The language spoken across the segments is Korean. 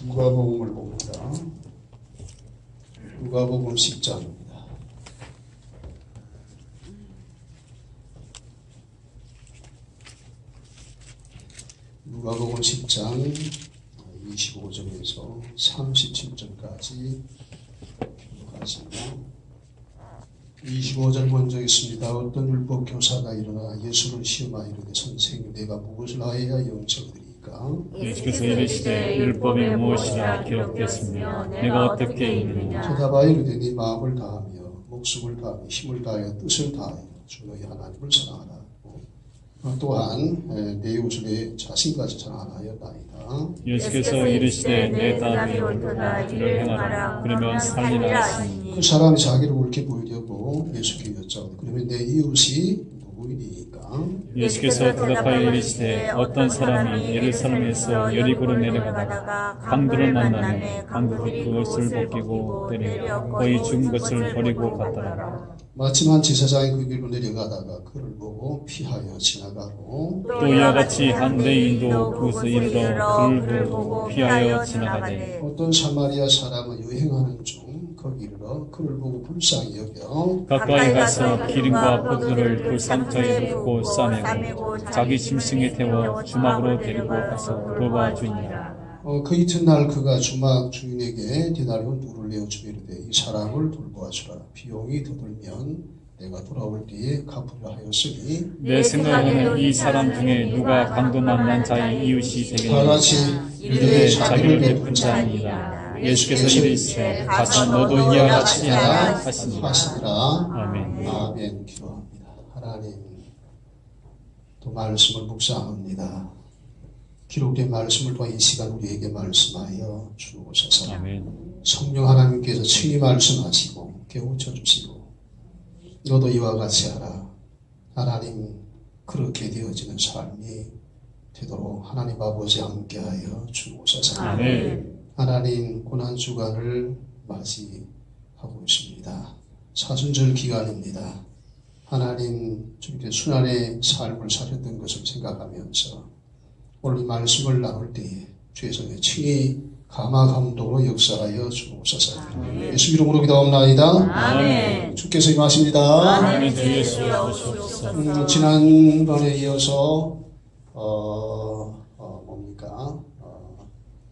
누가복음을 봅니다. 누가복음 10장입니다. 누가복음 10장 25절에서 37절까지 가시고 25절 먼저 있습니다. 어떤 율법 교사가 일어나 예수를 시험하여 이르되 선생님 내가 무엇을 하여야 영생을 얻으리까? 예수께서 이르시되 율법에 무엇이라 기록되었으며 내가 어떻게 읽느냐? 대답하여 이르되 네 마음을 다하며 목숨을 다하며 힘을 다하여 뜻을 다하여 주 너희 하나님을 사랑하라. 또한 내 이웃을 내 자신까지 사랑하였나이다. 예수께서 이르시되 내 딸이 옳도다 이를 행하라 그러면 살리라 하시니 그 사람이 자기를 옳게 보이려고 예수께 여짜오되 그러면 내 이웃이 누구이니까? 예수께서 대답하여 이르시되 어떤 사람이 예루살렘에서 여리고로 내려가다가 강도를 만나매 강도들이 그것을 벗기고 때려 거의 죽은 것을 버리고 갔더라. 마침 한 제사장이 그 길로 내려가다가 그를 보고 피하여 지나가고 또 이와 같이 한 레인도 그곳에 이르러 그를 보고 피하여 지나가되 어떤 사마리아 사람은 여행하는 중 거기 이르러 그를 보고 불쌍히 여겨 가까이 가서 기름과 포도를 그 상처에 붓고 싸매고 자기 짐승에 태워 주막으로 데리고 가서 돌봐주니라. 그 이튿날 그가 주막 주인에게 데나리온 둘을 내어 주며 이르되 이 사람을 돌보아주라. 비용이 더 들면 내가 돌아올 때에 갚으려 하였으니 내 생각에는 이 사람 중에 누가 강도 만난 자의 이웃이 다 되겠느냐? 같이 이르되 자기를 베푼 자니라. 예수께서 이르시되 가서 너도 이와 같이 하라 하시니라. 아멘. 아멘. 기도합니다. 하나님 또 말씀을 묵상합니다. 기록된 말씀을 통해 이 시간 우리에게 말씀하여 주옵소서. 아멘. 성령 하나님께서 친히 말씀하시고 깨우쳐 주시고 너도 이와 같이 하라. 하나님 그렇게 되어지는 삶이 되도록 하나님 아버지 함께하여 주옵소서. 아멘. 하나님 고난주간을 맞이하고 있습니다. 사순절 기간입니다. 하나님 주님께 순환의 삶을 사셨던 것을 생각하면서 오늘 이 말씀을 나눌 때에 주의 성령 친히 감화 감동으로 역사하여 주옵소서. 예수 이름으로 기도합나이다. 아멘. 주께서 임하십니다. 아멘. 주 예수 오시옵소서. 지난번에 이어서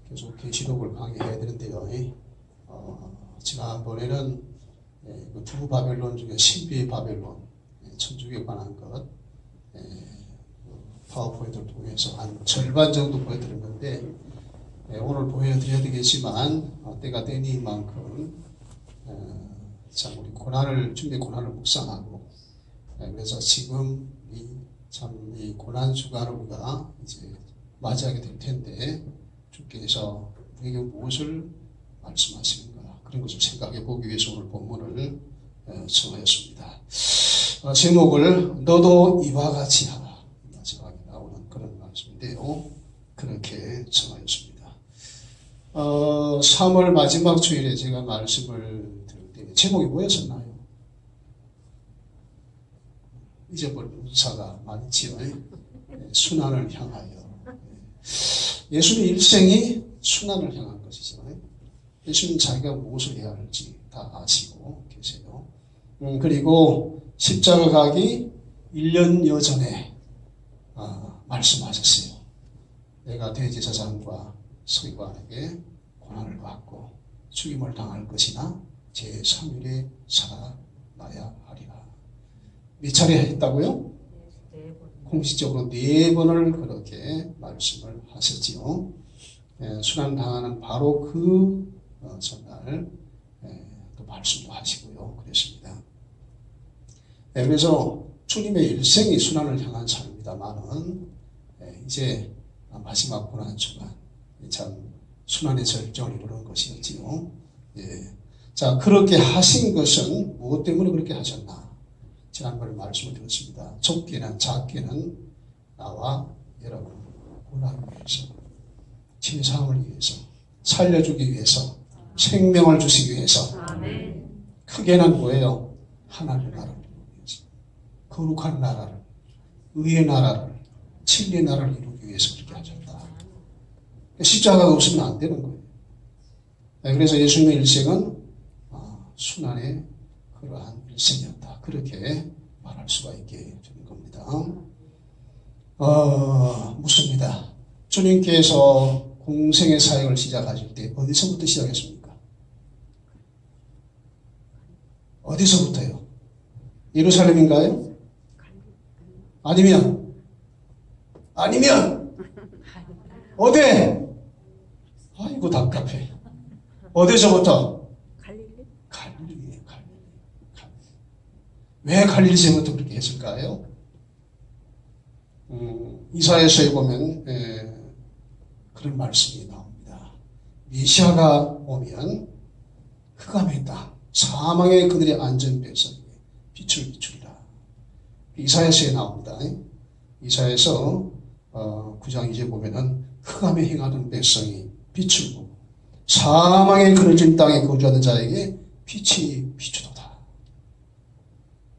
계속 계시록을 강의해야 되는데요. 지난번에는 그 두 바벨론 중에 신비의 바벨론, 천주교에 관한 것 파워포인트를 통해서 한 절반 정도 보여드렸는데 오늘 보여드려야 되겠지만 때가 되니만큼 참 우리 고난을 주님의 고난을 묵상하고 그래서 지금 이 고난 주간을 우리가 이제 맞이하게 될 텐데 주께서 우리에게 무엇을 말씀하시는가 그런 것을 생각해 보기 위해서 오늘 본문을 정하였습니다. 제목을 너도 이와 같이 하라. 마지막에 나오는 그런 말씀인데요. 그렇게 정하였습니다. 3월 마지막 주일에 제가 말씀을 들을 때 제목이 뭐였었나요? 잊어버린 문사가 많지요. 순환을 향하여. 예수의 일생이 순환을 향한 것이잖아요. 예수는 자기가 무엇을 해야 할지 다 아시고 계세요. 그리고 십자가 가기 1년여 전에 말씀하셨어요. 내가 대제사장과 서기관에게 고난을 받고 죽임을 당할 것이나 제3일에 살아나야 하리라. 몇 차례 했다고요? 공식적으로 4번을 그렇게 말씀을 하셨지요. 순환당하는 바로 그 전날 또 말씀도 하시고요. 그랬습니다. 그래서 주님의 일생이 순환을 향한 삶입니다만은 이제 마지막 고난주간 참 순환의 절정을 이루는 것이었지요. 자, 그렇게 하신 것은 무엇 때문에 그렇게 하셨나? 지난번에 말씀을 드렸습니다. 좁게는 작게는 나와 여러분 구원하기 위해서, 진상을 위해서, 살려주기 위해서, 생명을 주시기 위해서. 크게는 뭐예요? 하나님의 나라를 이루기 위해서, 거룩한 나라를, 의의 나라를, 진리의 나라를 이루기 위해서 그렇게 하셨다. 십자가가 없으면 안 되는 거예요. 그래서 예수님의 일생은 순환의 그러한 일생이었다. 그렇게 말할 수가 있게 되는 겁니다. 묻습니다. 주님께서 공생의 사역을 시작하실 때 어디서부터 시작했습니까? 어디서부터요? 예루살렘인가요? 아니면 어디? 아이고 답답해. 어디서부터? 갈릴리. 왜 갈릴리서부터 그렇게 했을까요? 이사야서에 보면 그런 말씀이 나옵니다. 메시아가 오면 흑암의 땅, 사망의 그들의 안전배석에 빛을 비추리라. 이사야서에 나옵니다. 이사야서 9장 2절 보면은 흑암에 행하는 백성이 빛을 보고 사망의 그늘진 땅에 거주하는 자에게 빛이 비추도다.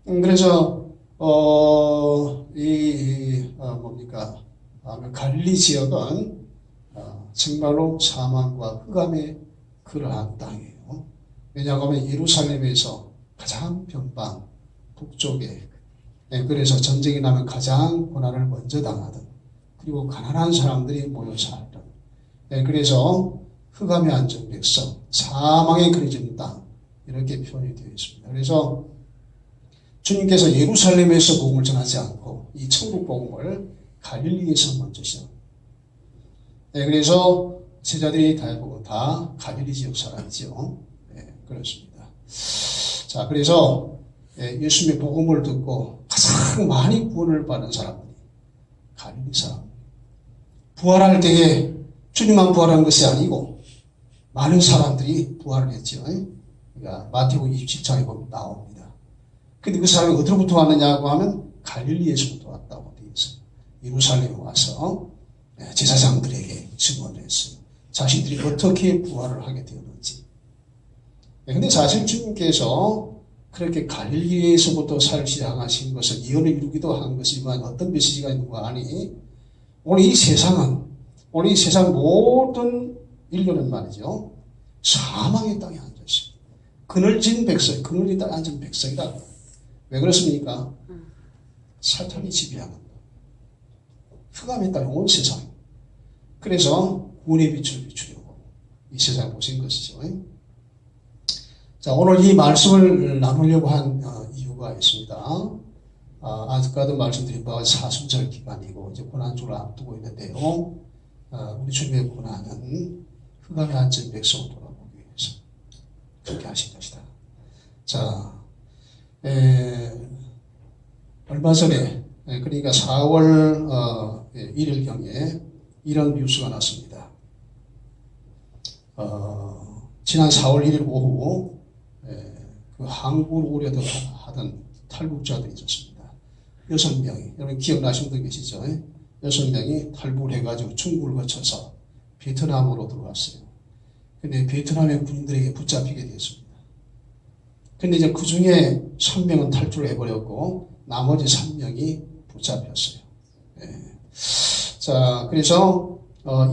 그래서 갈릴리 지역은 정말로 사망과 흑암의 그러한 땅이에요. 왜냐하면 예루살렘에서 가장 변방 북쪽에, 그래서 전쟁이 나면 가장 고난을 먼저 당하던, 그리고 가난한 사람들이 모여 살던, 그래서 흑암의 안전 백성, 사망의 그려진 땅, 이렇게 표현이 되어 있습니다. 그래서 주님께서 예루살렘에서 복음을 전하지 않고 이 천국 복음을 갈릴리에서 먼저 시작합니다. 그래서 제자들이 대부분 다 갈릴리 지역 사람이죠. 그렇습니다. 자, 그래서 예수님의 복음을 듣고 가장 많이 구원을 받은 사람들이 갈릴리 사람. 부활할 때에 주님만 부활한 것이 아니고 많은 사람들이 부활을 했죠. 그러니까 마태복음 27장에 보면 나옵니다. 근데 그 사람이 어디로부터 왔느냐고 하면 갈릴리에서부터 왔다고 되어 있어요. 예루살렘에 와서 제사장들에게 증언을 했어요. 자신들이 어떻게 부활을 하게 되었는지. 근데 사실 주님께서 그렇게 갈릴리에서부터 사역을 시작하신 것은 예언을 이루기도 한 것이지만 어떤 메시지가 있는가 하니 오늘 이 세상 모든 인류는 말이죠. 사망의 땅에 앉았어요. 그늘진 백성, 그늘진 땅에 앉은 백성이다. 왜 그렇습니까? 사탄이 지배하는 흑암의 땅에 온 세상. 그래서 구원의 빛을 비추려고 이 세상에 오신 것이죠. 자, 오늘 이 말씀을 나누려고 한 이유가 있습니다. 아까도 말씀드린 바와 사순절 기간이고 이제 고난주를 앞두고 있는데요. 우리 주님의 고난은 흑암의 안전 백성을 돌아보기 위해서 그렇게 하신 것이다. 자, 얼마 전에 그러니까 4월 1일경에 이런 뉴스가 났습니다. 지난 4월 1일 오후 그 항구를 우려하던 탈북자들이 있었습니다. 6명이, 여러분 기억나시는 분 계시죠? 6명이 탈북을 해가지고 중국을 거쳐서 베트남으로 들어왔어요. 근데 베트남의 군인들에게 붙잡히게 됐습니다. 근데 이제 그 중에 3명은 탈출을 해버렸고 나머지 3명이 붙잡혔어요. 자, 그래서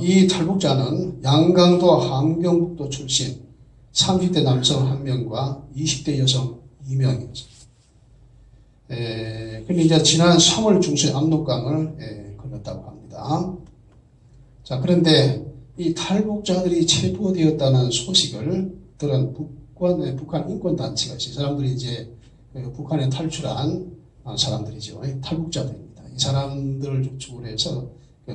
이 탈북자는 양강도 함경북도 출신 30대 남성 1명과 20대 여성 2명이었어요. 근데 이제 지난 3월 중순에 압록강을 건넜다고 합니다. 자, 그런데 이 탈북자들이 체포되었다는 소식을 들은 북한 인권단체가 있어요. 이 사람들이 이제 북한에 탈출한 사람들이죠. 탈북자들입니다. 이 사람들을 중심으로 해서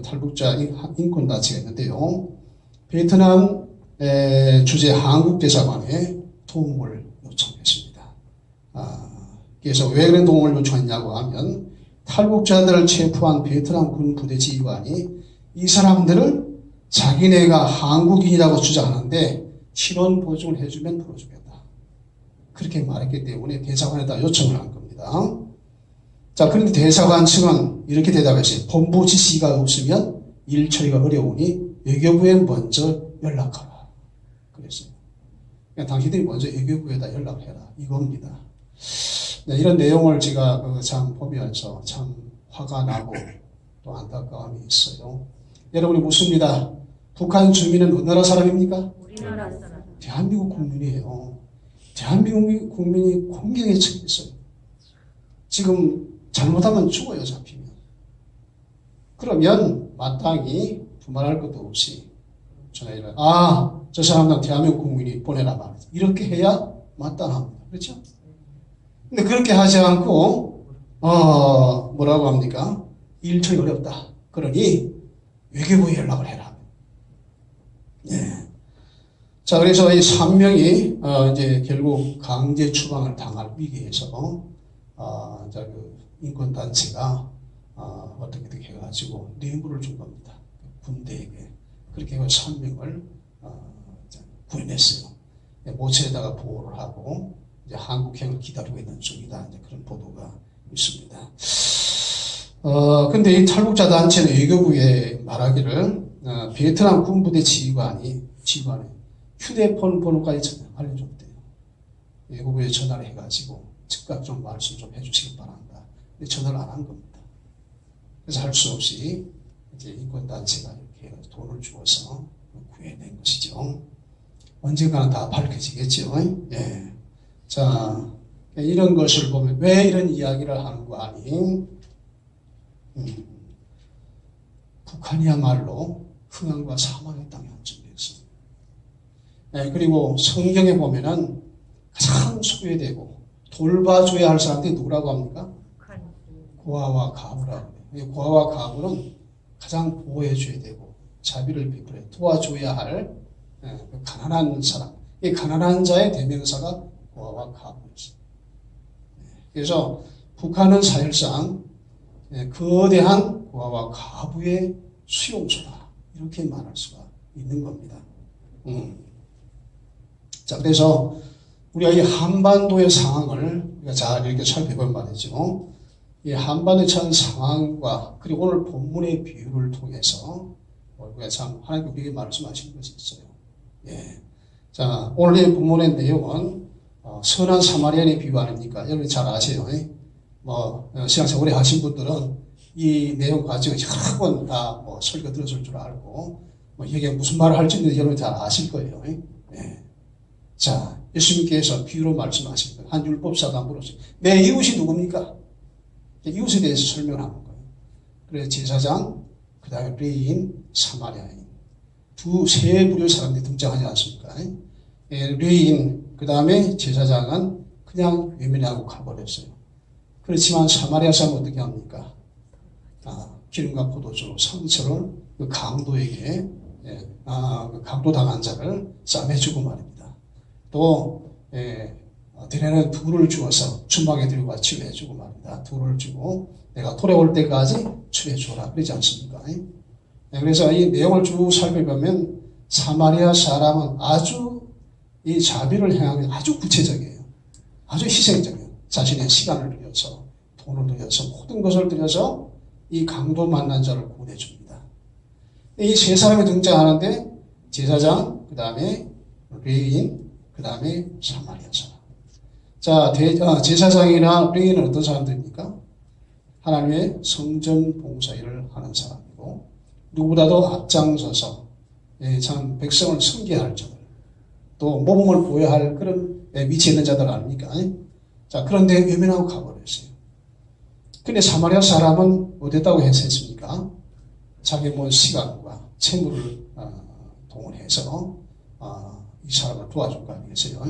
탈북자 인권단체가 있는데요. 베트남 주재 한국대사관에 도움을 요청했습니다. 그래서 왜 그런 도움을 요청했냐고 하면 탈북자들을 체포한 베트남 군 부대 지휘관이 이 사람들을 자기네가 한국인이라고 주장하는데 신원 보증을 해주면 풀어주겠다. 그렇게 말했기 때문에 대사관에다 요청을 한 겁니다. 자, 그런데 대사관 측은 이렇게 대답했어요. 본부 지시가 없으면 일 처리가 어려우니 외교부에 먼저 연락하라. 그랬어요. 그러니까 당신들이 먼저 외교부에다 연락해라. 이겁니다. 네, 이런 내용을 제가 참 보면서 참 화가 나고 또 안타까움이 있어요. 여러분이 묻습니다. 북한 주민은 어느 나라 사람입니까? 우리나라 사람. 대한민국 국민이에요. 대한민국 국민이 공경에 처했어요. 지금 잘못하면 죽어요, 잡히면. 그러면 마땅히 두말할 것도 없이 전화를 저 사람은 대한민국 국민이 보내라 말이죠. 이렇게 해야 마땅합니다. 그렇죠? 근데 그렇게 하지 않고 뭐라고 합니까? 일처리 어렵다. 그러니 외교부에 연락을 해라. 예. 자, 그래서 이 3명이 이제 결국 강제 추방을 당할 위기에서 그 인권단체가 어떻게 해가지고 뇌물을 준 겁니다. 군대에게. 그렇게 해서 3명을 구해냈어요. 모처에다가 보호를 하고 이제 한국행을 기다리고 있는 중이다. 이제 그런 보도가 있습니다. 근데 이 탈북자 단체는 외교부에 말하기를 베트남 군부대 지휘관의 휴대폰 번호까지 알려줬대요. 외교부에 전화를 해가지고 즉각 좀 말씀 좀 해주시기 바란다. 근데 전화를 안 한 겁니다. 그래서 할 수 없이 이제 인권단체가 이렇게 돈을 주어서 구해낸 것이죠. 언젠가는 다 밝혀지겠죠. 예. 자, 이런 것을 보면 왜 이런 이야기를 하는 거 아닌? 북한이야말로 흥한과 사망의 땅에 한정되었습니다. 예, 그리고 성경에 보면은 가장 소외되고 돌봐줘야 할 사람들이 누구라고 합니까? 고아와 가부라고 해요. 고아와 가부는 가장 보호해줘야 되고 자비를 베풀어 도와줘야 할 가난한 사람. 이 가난한 자의 대명사가 고아와 가부였어요. 그래서 북한은 사실상 거대한 고아와 가부의 수용소다. 이렇게 말할 수가 있는 겁니다. 자, 그래서 우리가 이 한반도의 상황을 우리가 잘 이렇게 살펴볼 말이죠. 이 한반도에 처한 상황과 그리고 오늘 본문의 비유를 통해서 우리가 참 하나님께 우리에게 말씀하시는 것이 있어요. 예. 자, 오늘 이 본문의 내용은 선한 사마리아인의 비유 아닙니까? 여러분 잘 아세요. 신앙생활 오래 하신 분들은 이 내용 가지고 여러 번 다 설교 들었을 줄 알고 이게 무슨 말을 할지는 여러분 잘 아실 거예요. 예. 자, 예수님께서 비유로 말씀하신 거예요. 한 율법사가 물었어요. 내 이웃이 누굽니까? 이웃에 대해서 설명을 하는 거예요. 그래서 제사장, 그 다음에 레위인, 사마리아인. 세 부류의 사람들이 등장하지 않습니까? 레위인, 그 다음에 제사장은 그냥 외면하고 가버렸어요. 그렇지만 사마리아 사람은 어떻게 합니까? 기름과 포도주, 상처를 그 강도에게, 그 강도당한 자를 싸매주고 말입니다. 또, 드레는 둘을 주어서 주막에 들고 치료해주고 말입니다. 둘을 주고 내가 돌아올 때까지 치료해주라. 그러지 않습니까? 그래서 이 내용을 쭉 살펴보면 사마리아 사람은 아주 이 자비를 행하는 아주 구체적이에요. 아주 희생적이에요. 자신의 시간을 들여서 돈을 들여서 모든 것을 들여서 이 강도 만난 자를 구원해줍니다. 이 세 사람이 등장하는데 제사장, 그 다음에 레위인, 그 다음에 사마리아 사람. 자, 제사장이나 레위인은 어떤 사람들입니까? 하나님의 성전 봉사 일을 하는 사람이고 누구보다도 앞장서서 참 백성을 섬겨야 할 자들, 또 모범을 보여야 할 그런 위치에 있는 자들 아닙니까? 자, 그런데 외면하고 가버렸어요. 근데 사마리아 사람은 어땠다고 했습니까? 자기 시간과 채무를 동원해서 이 사람을 도와줄까 하겠어요.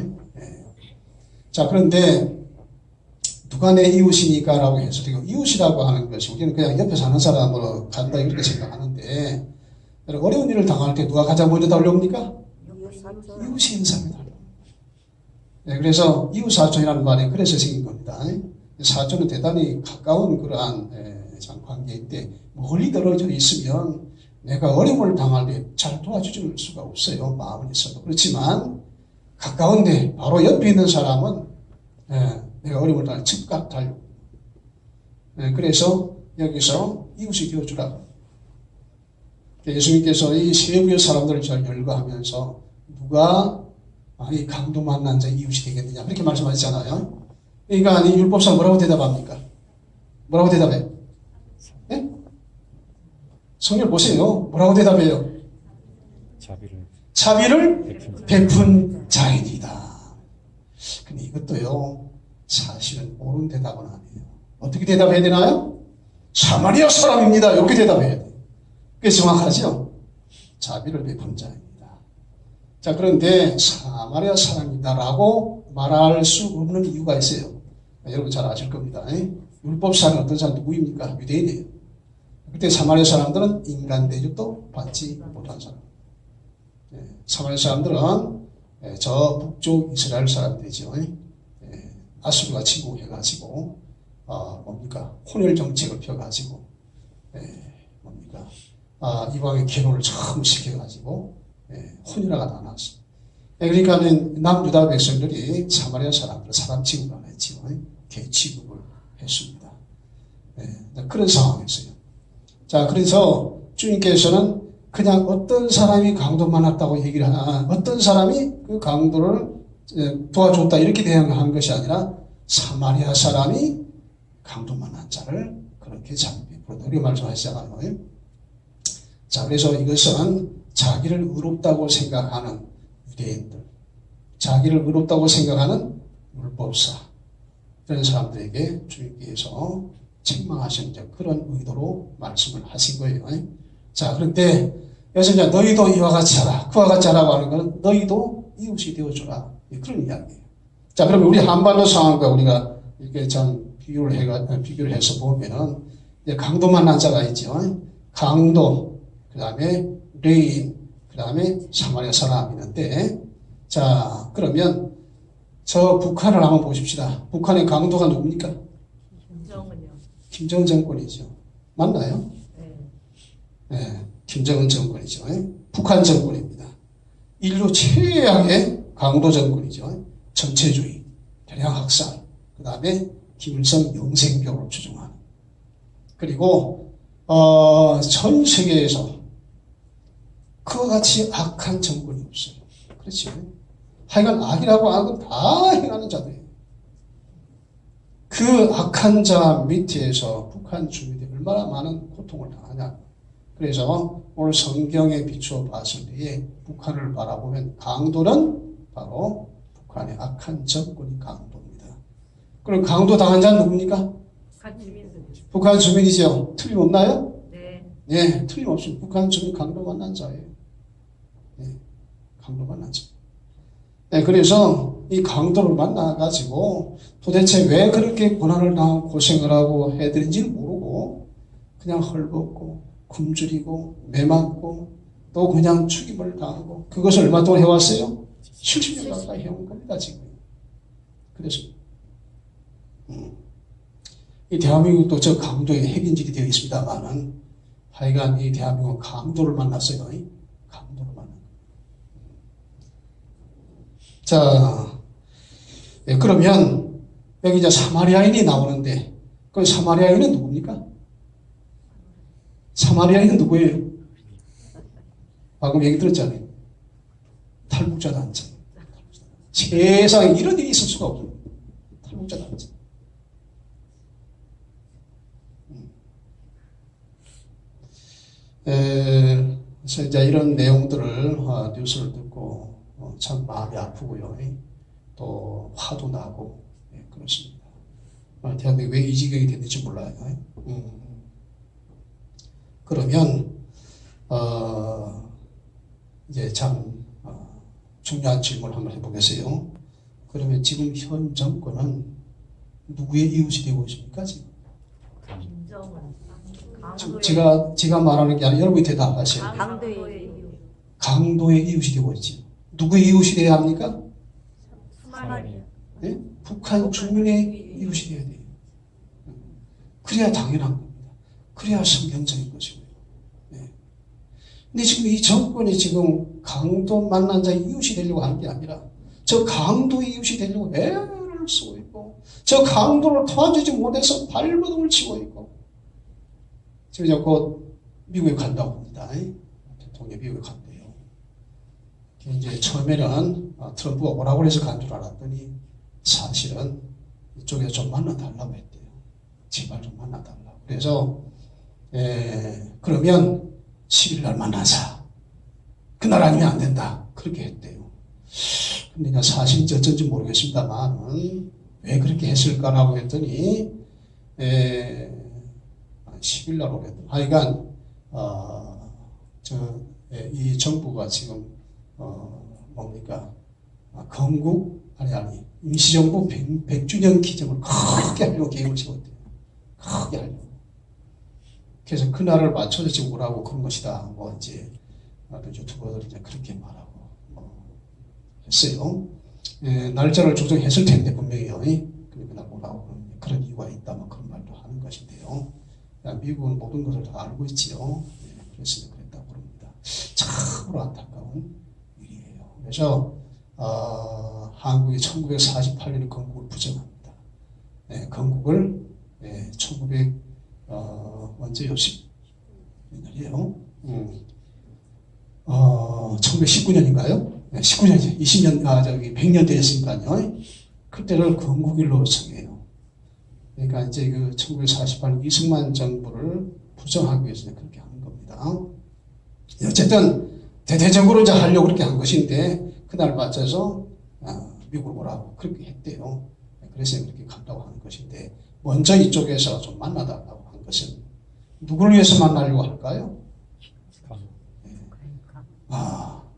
자, 그런데 누가 내 이웃이니까 라고 해서 이웃이라고 하는 것이 우리는 그냥 옆에 사는 사람으로 간다 이렇게 생각하는데 어려운 일을 당할 때 누가 가장 먼저 달려옵니까? 이웃이 인사입니다. 그래서 이웃사촌이라는 말이 그래서 생긴 겁니다. 사촌은 대단히 가까운 그러한 관계인데 멀리 떨어져 있으면 내가 어려움을 당할 때 잘 도와줄 수가 없어요. 마음은 있어도. 그렇지만 가까운데 바로 옆에 있는 사람은 내가 어려움을 당할 때 즉각 달려. 그래서 여기서 이웃이 되어주라. 예수님께서 이 세부의 사람들을 잘 열거하면서 누가 이 강도 만난 자 이웃이 되겠느냐 그렇게 말씀하셨잖아요. 그러니까 이 율법상 뭐라고 대답합니까? 뭐라고 대답해요? 성경 보세요. 뭐라고 대답해요? 자비를 베푼 자이니이다. 근데 이것도요, 사실은 옳은 대답은 아니에요. 어떻게 대답해야 되나요? 사마리아 사람입니다. 이렇게 대답해야 돼요. 그게 정확하죠? 자비를 베푼 자입니다. 자, 그런데 사마리아 사람이다라고 말할 수 없는 이유가 있어요. 여러분 잘 아실 겁니다. 율법사는 어떤 사람 누구입니까? 유대인이에요. 그때 사마리아 사람들은 인간 대접도 받지 못한 사람. 사마리아 사람들은 저 북쪽 이스라엘 사람들이죠. 아수르가 침공해가지고 뭡니까? 혼혈 정책을 펴가지고 뭡니까? 이방의 결혼을 처음 시켜가지고 혼혈아가 나왔어. 그러니까는 남유다 백성들이 사마리아 사람들을 사람 취급을 안 했지요. 개 취급을 했습니다. 그런 상황이었어요. 자, 그래서 주님께서는 그냥 어떤 사람이 강도 만났다고 얘기를 하나, 어떤 사람이 그 강도를 도와줬다 이렇게 대응한 것이 아니라 사마리아 사람이 강도 만난 자를 그렇게 잠비풀었다. 이렇게 말씀하시잖아요. 자, 그래서 이것은 자기를 의롭다고 생각하는 유대인들, 자기를 의롭다고 생각하는 율법사, 그런 사람들에게 주님께서 책망하신 그런 의도로 말씀을 하신 거예요. 자, 그런데 여기서 이제 너희도 이와 같이 하라. 그와 같이 하라고 하는 것은 너희도 이웃이 되어주라. 그런 이야기예요. 자, 그러면 우리 한반도 상황과 우리가 이렇게 참 비교를 해서 보면은 강도 만난 자가 있죠. 강도, 그 다음에 레인, 그 다음에 사마리아 사람이 있는데, 자, 그러면 저 북한을 한번 보십시다. 북한의 강도가 누굽니까? 김정은요. 김정은 정권이죠. 맞나요? 네. 김정은 정권이죠. 북한 정권입니다. 인류 최악의 강도 정권이죠. 전체주의, 대량 학살, 그 다음에 김일성 영생교를 추종하는. 그리고 전 세계에서 그와 같이 악한 정권이 없어요. 그렇죠? 하여간 악이라고 악은 다 행하는 자들이에요. 그 악한 자 밑에서 북한 주민들이 얼마나 많은 고통을 당하냐. 그래서 오늘 성경에 비추어 봤을 때에 북한을 바라보면 강도는 바로 북한의 악한 정권이 강도입니다. 그럼 강도 당한 자는 누굽니까? 북한 주민들. 북한 주민이죠. 틀림없나요? 네. 네, 틀림없습니다. 북한 주민 강도 만난 자예요. 네, 강도 만난 자. 네, 그래서 이 강도를 만나가지고 도대체 왜 그렇게 고난을 당하고 고생을 하고 해드린지를 모르고 그냥 헐벗고 굶주리고 매맞고 또 그냥 죽임을 당하고 그것을 얼마 동안 해왔어요? 70년 가까이 해온 겁니다, 지금. 그래서 이 대한민국도 저 강도의 핵인질이 되어 있습니다만은 하여간 이 대한민국은 강도를 만났어요. 강도를 만났어요. 자, 네, 그러면 여기 이제 사마리아인이 나오는데, 그 사마리아인은 누굽니까? 사마리아인은 누구예요? 방금 얘기 들었잖아요. 탈북자 단체. 세상에 이런 일이 있을 수가 없어요. 탈북자 단체. 그래서 이제 이런 내용들을 뉴스를 듣고 참 마음이 아프고요. 또 화도 나고 그렇습니다. 대한민국이 왜 이 지경이 됐는지 몰라요. 그러면 이제 참 중요한 질문을 한번 해보겠어요. 그러면 지금 현 정권은 누구의 이웃이 되고 있습니까? 지금? 김정은. 제가 말하는 게 아니라 여러분이 대답하셔야 돼요. 강도의 이유. 강도의 이웃이 되고 있지. 누구의 이웃이 돼야 합니까? 사마리아. 네? 북한 주민의 이웃이 돼야 돼요. 그래야 당연한 겁니다. 그래야 성경적인 것이고요. 네. 근데 지금 이 정권이 지금 강도 만난 자의 이웃이 되려고 하는 게 아니라 저 강도의 이웃이 되려고 애를 쓰고 있고 저 강도를 도와주지 못해서 발버둥을 치고 있고 지금 이제 곧 미국에 간다고 합니다. 대통령이 미국에 간대요. 이제 처음에는 트럼프가 오라고 해서 간 줄 알았더니 사실은 이쪽에서 좀 만나달라고 했대요. 제발 좀 만나달라고. 그래서 그러면 10일 날 만나자. 그날 아니면 안 된다. 그렇게 했대요. 근데 이제 사실인지 어쩐지 모르겠습니다만 왜 그렇게 했을까라고 했더니 10일 날 오랬던 하여간 이 정부가 지금 뭡니까 건국 아니 임시정부 100주년 기념을 크게 하려고 계획을 세웠대요. 크게 하려고. 그래서 그날을 맞춰서 지금 오라고 그런 것이다. 뭐 이제 유튜버들이 이제 그렇게 말하고 했어요. 날짜를 조정했을 텐데 분명히요. 그날 오라고 그런 이유가 있다. 뭐 그런 말도 하는 것인데요. 미국은 모든 것을 다 알고 있지요. 그래서 그랬다고 그럽니다. 참으로 안타까운 일이에요. 그래서 한국이 1948년에 건국을 부정합니다. 건국을 1900 언제요? 옛날이에요. 1919년인가요? 19년이죠. 20년, 100년 되었으니까요. 그때를 건국일로 정해요. 그러니까 이제 그 1948년 이승만 정부를 부정하기 위해서 그렇게 하는 겁니다. 어쨌든 대대적으로 이제 하려고 그렇게 한 것인데 그날 맞춰서 미국으로 오라고 그렇게 했대요. 그래서 그렇게 간다고 하는 것인데 먼저 이쪽에서 좀 만나달라고 한 것은 누구를 위해서 만나려고 할까요?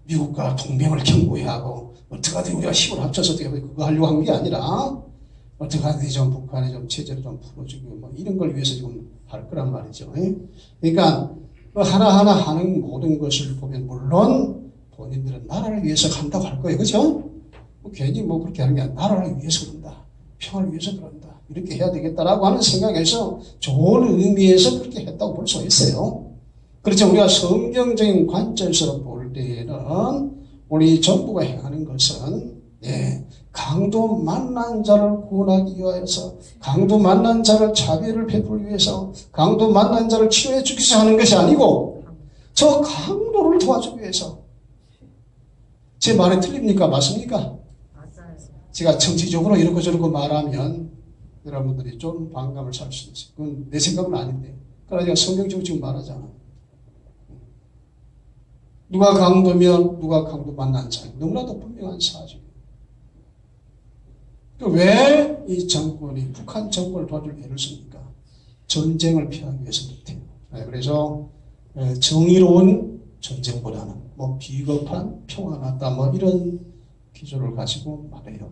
미국과 동맹을 견고히 하고 어떻게든 우리가 힘을 합쳐서 그거 하려고 한 게 아니라 어떻게든 좀 북한의 좀 체제를 좀 풀어주고 뭐 이런 걸 위해서 지금 할 거란 말이죠. 그러니까 하나하나 하는 모든 것을 보면 물론 본인들은 나라를 위해서 한다고 할 거예요. 그렇죠? 괜히 뭐 그렇게 하는 게 아니라 나라를 위해서 그런다. 평화를 위해서 그런다. 이렇게 해야 되겠다라고 하는 생각에서 좋은 의미에서 그렇게 했다고 볼 수 있어요. 그렇죠. 우리가 성경적인 관점에서 볼 때에는 우리 정부가 행하는 것은 강도 만난 자를 구원하기 위해서 강도 만난 자를 자비를 베풀기 위해서 강도 만난 자를 치료해 주기 위해서 하는 것이 아니고 저 강도를 도와주기 위해서. 제 말이 틀립니까? 맞습니까? 맞아요. 제가 정치적으로 이렇고 저렇고 말하면 여러분들이 좀 반감을 살 수 있어요. 그건 내 생각은 아닌데. 그러나 제가 성경적으로 지금 말하잖아. 누가 강도면 누가 강도 만난 자. 너무나도 분명한 사실이에요. 왜 이 정권이 북한 정권을 도와줄 애를 씁니까? 전쟁을 피하기 위해서 그렇대요. 그래서 정의로운 전쟁보다는 뭐 비겁한 평화 낫다 뭐 이런 기조를 가지고 말해요.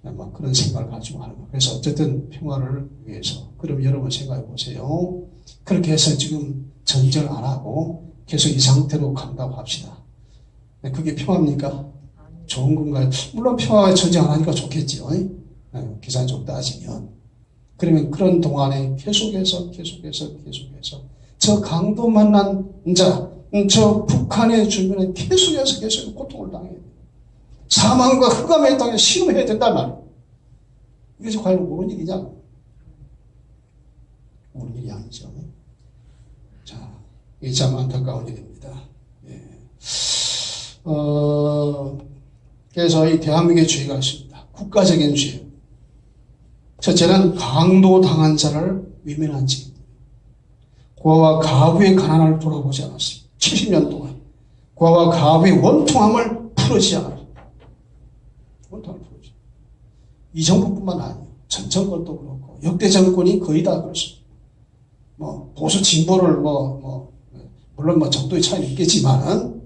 뭐 그런 생각을 가지고 하는 거예요. 그래서 어쨌든 평화를 위해서. 그럼 여러분 생각해 보세요. 그렇게 해서 지금 전쟁을 안 하고 계속 이 상태로 간다고 합시다. 그게 평화입니까? 좋은 건가요? 물론 평화가 전쟁 안 하니까 좋겠지요. 계산적으로 따지면. 그러면 그런 동안에 계속해서 저 강도 만난 자, 저 북한의 주민은 계속 고통을 당해야 돼요. 사망과 흑암의 땅에 신음해야 된단 말이에요. 이것이 과연 옳은 일이냐? 옳은 일이 아니죠. 자, 이게 참 안타까운 일입니다. 그래서 이 대한민국의 죄가 있습니다. 국가적인 죄. 첫째는 강도 당한 자를 외면한 죄. 고아와 가부의 가난을 돌아보지 않았어요. 70년 동안. 고아와 가부의 원통함을 풀어지지 않았어요. 원통함을 풀어지. 이 정부뿐만 아니에요. 전 정권도 그렇고 역대 정권이 거의 다 그렇습니다. 뭐 보수 진보를 물론 뭐 정도의 차이는 있겠지만은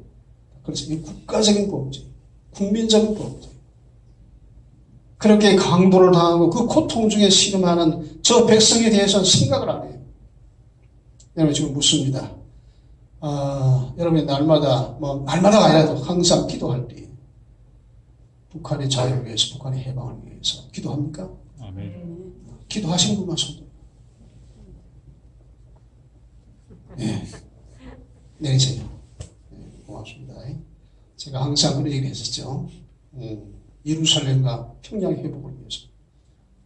그래서 이 국가적인 범죄, 국민적인 범죄. 그렇게 강도를 당하고 그 고통 중에 씨름하는 저 백성에 대해서는 생각을 안 해요. 여러분 지금 묻습니다. 여러분이 날마다가 아니라도 항상 기도할 때 북한의 자유를 위해서, 북한의 해방을 위해서 기도합니까? 아멘. 기도하시는 분만 손 내리세요. 고맙습니다. 제가 항상 그런 얘기를 했었죠. 예루살렘과 평양 회복을 위해서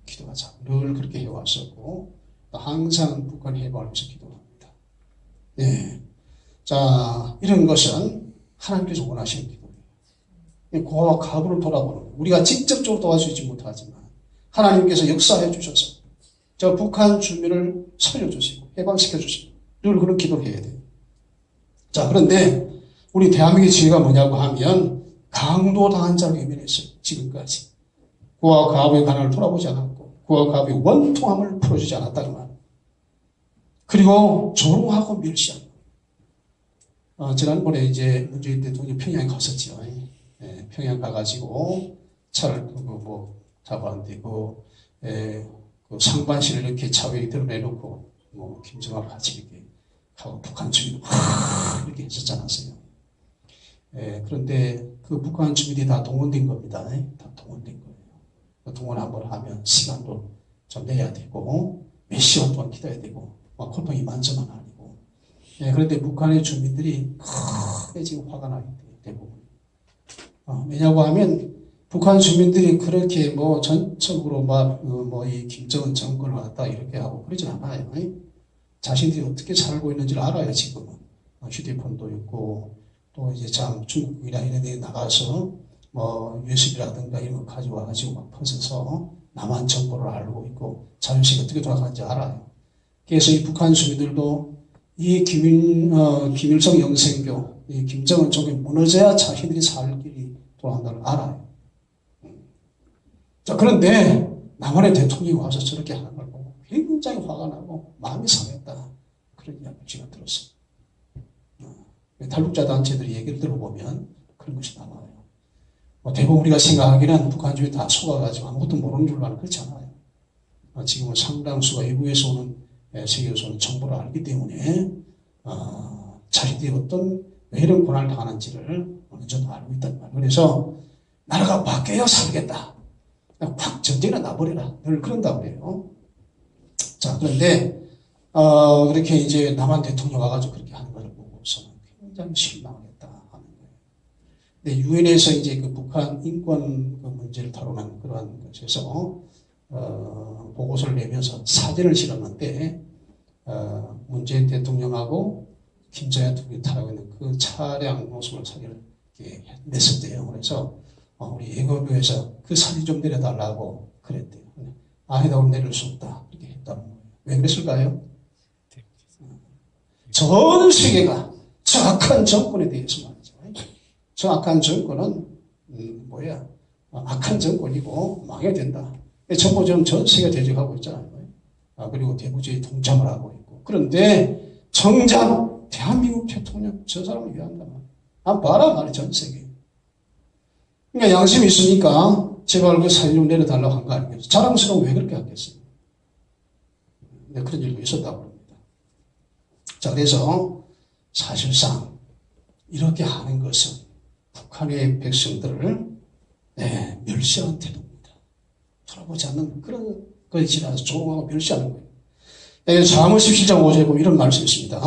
기도하자. 늘 그렇게 해왔었고 항상 북한 해방을 위해서 기도합니다. 자, 이런 것은 하나님께서 원하시는 기도예요. 고아와 가부를 돌아보는 거예요. 우리가 직접적으로 도와주지 못하지만 하나님께서 역사해 주셔서 저 북한 주민을 살려주시고 해방시켜 주시고 늘 그런 기도를 해야 돼요. 자, 그런데 우리 대한민국의 지혜가 뭐냐고 하면 강도당한 자를 외면했어요. 지금까지. 그와 가압의 가난을 돌아보지 않았고 그와 가압의 원통함을 풀어주지 않았다는 말. 그리고 조롱하고 멸시한 지난번에 이제 문재인 대통령이 평양에 갔었죠. 예, 평양 가가지고 차를 뭐 잡았는데 그 상반신을 이렇게 차 위에 드러내놓고 뭐 김정하고 같이 이렇게 하고 북한 주민 이렇게 했었지 않았어요. 예, 그런데 그 북한 주민이 다 동원된 겁니다. 다 동원된 거예요. 동원 한번 하면 시간도 좀 내야 되고 몇 시간 동안 기다려야 되고 막 고통이 만점은 아니고. 예, 그런데 북한의 주민들이 크게 지금 화가 나기 때문에 대부분. 왜냐고 하면 북한 주민들이 그렇게 뭐 전적으로 막 이 김정은 정권을 왔다 이렇게 하고 그러진 않아요. 자신들이 어떻게 살고 있는지를 알아요. 지금은 휴대폰도 있고 또 이제 참 중국이나 이런 데 나가서 뭐 USB라든가 이런 거 가져와 가지고 막 퍼져서 남한 정보를 알고 있고 자율식이 어떻게 돌아가는지 알아요. 그래서 이 북한 주민들도 이 김일성 영생교, 이 김정은 쪽이 무너져야 자신들이 살 길이 돌아간다는 걸 알아요. 자, 그런데 남한의 대통령이 와서 저렇게 하는 걸 보고 굉장히 화가 나고 마음이 상했다. 그런 이야기를 제가 들었어요. 탈북자 단체들이 얘기를 들어보면 그런 것이 나와요. 대부분 우리가 생각하기는 북한 주민이 다 속아가지고 아무것도 모르는 줄로 아는 그렇지 않아요. 지금은 상당수가 외부에서 오는 세계에서 오는 정보를 알기 때문에 자신들이 왜 이런 고난을 당하는지를 어느 정도 알고 있단 말이에요. 그래서 나라가 바뀌어야 살겠다. 그냥 확 전쟁이나 나버려라. 늘 그런다고 그래요. 자, 그런데 그렇게 이제 남한 대통령 와가지고 그렇게 하는 것을 보고서는 굉장히 실망했다 하는 거예요. 근데 유엔에서 이제 그 북한 인권 그 문제를 다루는 그러한 것에서 보고서를 내면서 사진을 실었는데 문재인 대통령하고 김정은 대통령이 타고 있는 그 차량 모습을 사진을 이렇게 냈었대요. 그래서 우리 예고부에서 그 사진 좀 내려달라고 그랬대요. 아니다, 오늘 내릴 수 없다 이렇게 했다는 거예요. 왜 그랬을까요? 전 세계가 저 악한 정권에 대해서 말이죠. 저 악한 정권은 악한 정권이고 망해야 된다. 정부 전 세계가 대적하고 있잖아요. 그리고 대구주의 동참을 하고 있고. 그런데 정작 대한민국 대통령 저 사람을 위한다 말이야. 봐라 말이야, 전 세계. 그러니까 양심이 있으니까 제발 그 사진 좀 내려달라고 한 거 아니겠어요? 자랑스러우면 왜 그렇게 하겠어요? 네, 그런 일도 있었다고 합니다. 자, 그래서 사실상 이렇게 하는 것은 북한의 백성들을 멸시하는 태도입니다. 돌아보지 않는 그런 거에 지나서 조롱하고 멸시하는 거예요. 잠언 17장 5절에 보면 이런 말씀이 있습니다.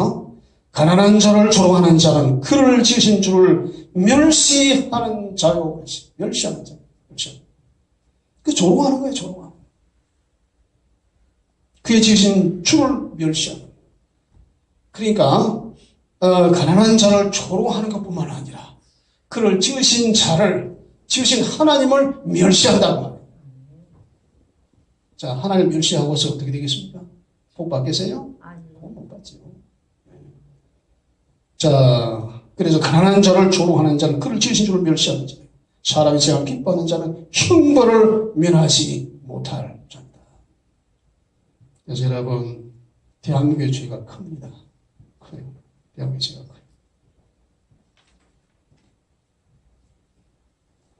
가난한 자를 조롱하는 자는 그를 지으신 주를 멸시하는 자요. 멸시하는 자. 그 조롱하는 거예요, 조롱하는. 그의 지으신 주를 멸시하는 거예요. 그러니까 가난한 자를 조롱하는 것뿐만 아니라 그를 지으신 하나님을 멸시한다고 말해요. 자, 하나님을 멸시하고서 어떻게 되겠습니까? 복 받겠어요? 아니요. 복 못 받죠. 자, 그래서 가난한 자를 조롱하는 자는 그를 지으신 주를 멸시하는 자예요. 사람이 재앙을 기뻐하는 자는 형벌을 면하지 못할 자입니다. 그래서 여러분, 대한민국의 죄가 큽니다. 커요. 대한민국의 죄가 커요.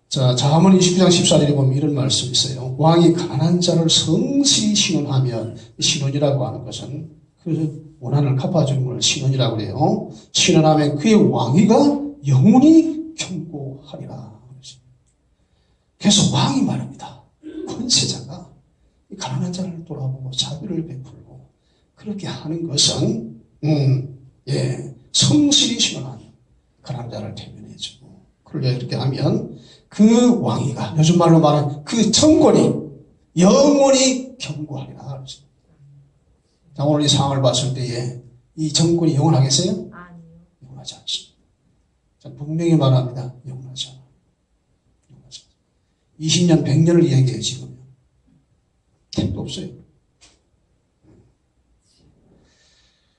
자, 잠언 29장 14절에 보면 이런 말씀이 있어요. 왕이 가난한 자를 성실히 신원하면, 신원이라고 하는 것은 그 원한을 갚아주는 걸 신원이라고 그래요. 신원하면 그의 왕위가 영원히 견고하리라. 그래서 왕이 말합니다. 권세자가 가난한 자를 돌아보고 자비를 베풀고 그렇게 하는 것은 성실히 신원하는 가난한 자를 대면해주고 그러려 이렇게 하면 그 왕위가 요즘 말로 말하는 그 정권이 영원히 견고하리라. 자, 오늘 이 상황을 봤을 때에 이 정권이 영원하겠어요? 아니요. 영원하지 않습니다. 자, 분명히 말합니다. 영원하지 않아요. 20년, 100년을 이야기해요, 지금. 택도 없어요.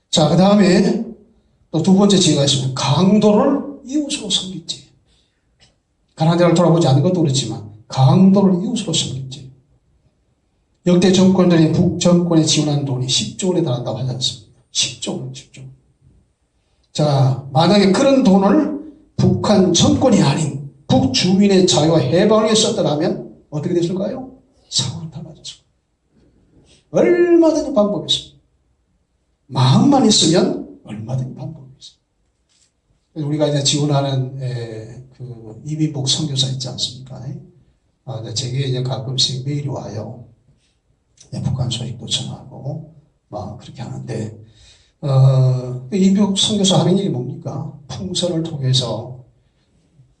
자, 그 다음에 또 두 번째 지혜가 있습니다. 강도를 이웃으로 섬겼지. 가나안 나라를 돌아보지 않은 것도 그렇지만 강도를 이웃으로 섬겼지. 역대 정권들이 북정권에 지원한 돈이 10조 원에 달한다고 하지 않습니까? 10조 원, 10조 원. 자, 만약에 그런 돈을 북한 정권이 아닌 북주민의 자유와 해방을 위해 썼더라면 어떻게 됐을까요? 상황이 달라졌을 거예요. 얼마든지 방법이 있습니다. 마음만 있으면 얼마든지 방법이 있어요. 우리가 이제 지원하는 그 이민복 선교사 있지 않습니까? 제게 이제 가끔씩 메일이 와요. 북한 소식도 전하고 막 그렇게 하는데 이민복 선교사 하는 일이 뭡니까? 풍선을 통해서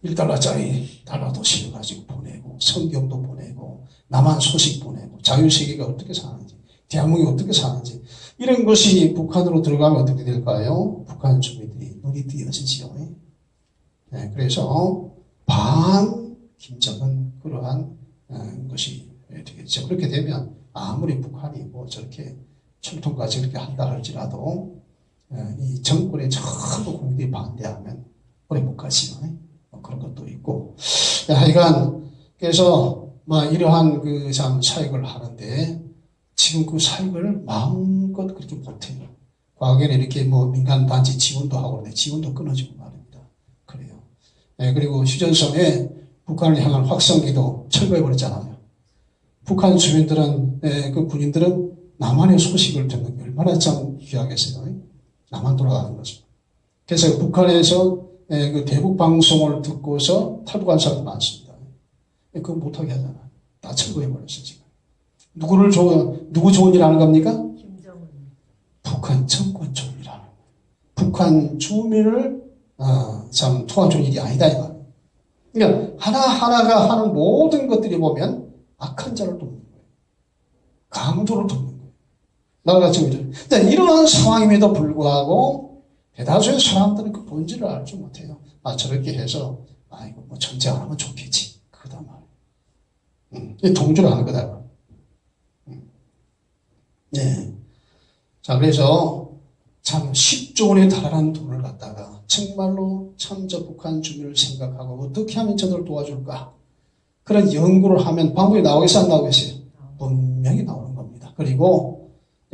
1달러짜리 달러도 실어가지고 보내고 성경도 보내고 남한 소식 보내고 자유세계가 어떻게 사는지 대한민국이 어떻게 사는지 이런 것이 북한으로 들어가면 어떻게 될까요? 북한 주민들이 눈이 띄어지지요. 네, 그래서 반 김정은 그러한 것이 되겠죠. 그렇게 되면 아무리 북한이 뭐 저렇게 총통까지 그렇게 한다 할지라도 이 정권에 전부 국민들이 반대하면 오래 못 가지요. 그런 것도 있고 하여간 그래서 이러한 그 참 사역을 하는데 지금 그 사역을 마음껏 그렇게 못해요. 과거에는 이렇게 뭐 민간단체 지원도 하고 그러는데 지원도 끊어지고 말입니다. 그래요. 그리고 휴전선에 북한을 향한 확성기도 철거해버렸잖아요. 북한 주민들은, 그 군인들은 남한의 소식을 듣는 게 얼마나 참 귀하겠어요. 남한 돌아가는 거죠. 그래서 북한에서 그 대북 방송을 듣고서 탈북한 사람도 많습니다. 그거 못하게 하잖아요. 다 철거해버렸어요, 지금. 누구 좋은 일 하는 겁니까? 김정은. 북한 정권 좋은 일 하는 거예요. 북한 주민을, 참 도와주는 일이 아니다, 이 말이에요. 그러니까 하나하나가 하는 모든 것들이 보면 악한 자를 돕는 거예요. 강도를 돕는 거예요. 나가 지금 이러한 상황임에도 불구하고 대다수의 사람들은 그 본질을 알지 못해요. 저렇게 해서 이거 뭐 전쟁 안 하면 좋겠지. 그거다 말이에요. 동조를 하는 거다. 네. 자, 그래서 참 10조 원에 달하는 돈을 갖다가 정말로 참 저 북한 주민을 생각하고 어떻게 하면 저들을 도와줄까? 그런 연구를 하면 방법이 나오겠어요? 안 나오겠어요? 분명히 나오는 겁니다. 그리고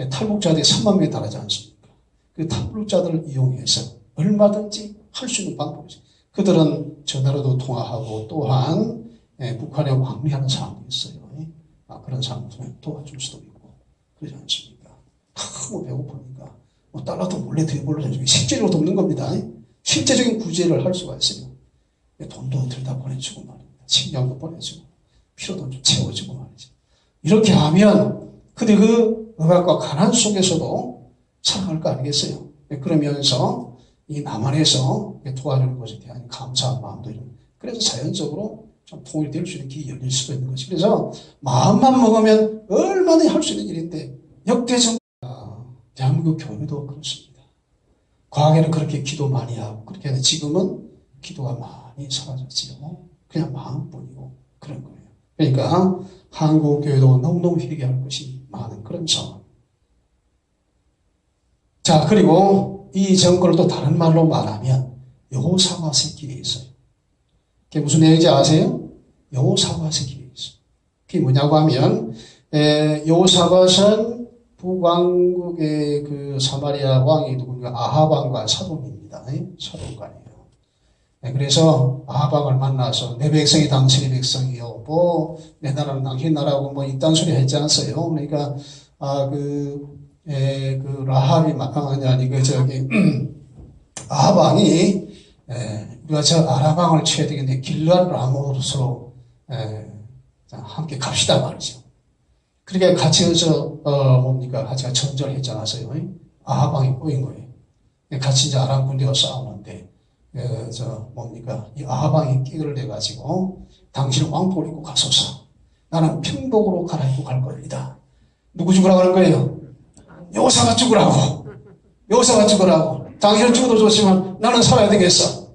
탈북자들이 3만 명에 달하지 않습니까? 그 탈북자들을 이용해서 얼마든지 할 수 있는 방법이죠. 그들은 전화로도 통화하고 또한 북한에 왕래하는 사람도 있어요. 그런 사람들 도와줄 수도 있고 그러지 않습니까? 너무 배고프니까 달러도 몰래 들여보려고 실제로 돕는 겁니다. 실제적인 구제를 할 수가 있어요. 돈도 들다 보내주고 말입니다. 식량도 보내주고 필요도 좀 채워주고 말이죠. 이렇게 하면 근데 그 억압과 가난 속에서도 살아갈 거 아니겠어요? 그러면서 이 남한에서 도와주는 것에 대한 감사한 마음도 이런. 그래서 자연적으로 좀 통일이 될 수 있는 길이 열릴 수도 있는 것이. 그래서 마음만 먹으면 얼마나 할 수 있는 일인데 역대적 대한민국 교회도 그렇습니다. 과거에는 그렇게 기도 많이 하고 그렇게 하는데 지금은 기도가 많이 사라졌지요. 그냥 마음뿐이고 그런 거예요. 그러니까 한국 교회도 너무너무 회개할 것이 많은 그런 상황. 자, 그리고 이 정권을 또 다른 말로 말하면 여호사밧의 길이 있어요. 그게 무슨 내용인지 아세요? 여호사밧의 길이 있어요. 그게 뭐냐고 하면 여호사밧은 북왕국의 그 사마리아 왕이 누군가 아합왕과 사돈입니다. 사돈관이에요. 그래서 아합왕을 만나서 내 백성이 당신의 백성이요. 뭐 내 나라는 당신 나라고 뭐 이딴 소리 했지 않았어요. 그러니까 그 라합이 아합왕이 우리가 저 아람왕을 쳐야 되겠네. 길르앗 라모스로 함께 갑시다 말이죠. 그러니까 같이 같이 전전을 했지 않았어요. 아합왕이 꼬인 거예요. 같이 이제 아람 군대와 싸우는데, 이 아합왕이 끼를 내가지고, 당신은 왕복을 입고 가소서. 나는 평복으로 갈아입고 갈 겁니다. 누구 죽으라고 하는 거예요? 여호사밧 죽으라고. 여호사밧 죽으라고. 당신은 죽어도 좋지만 나는 살아야 되겠어.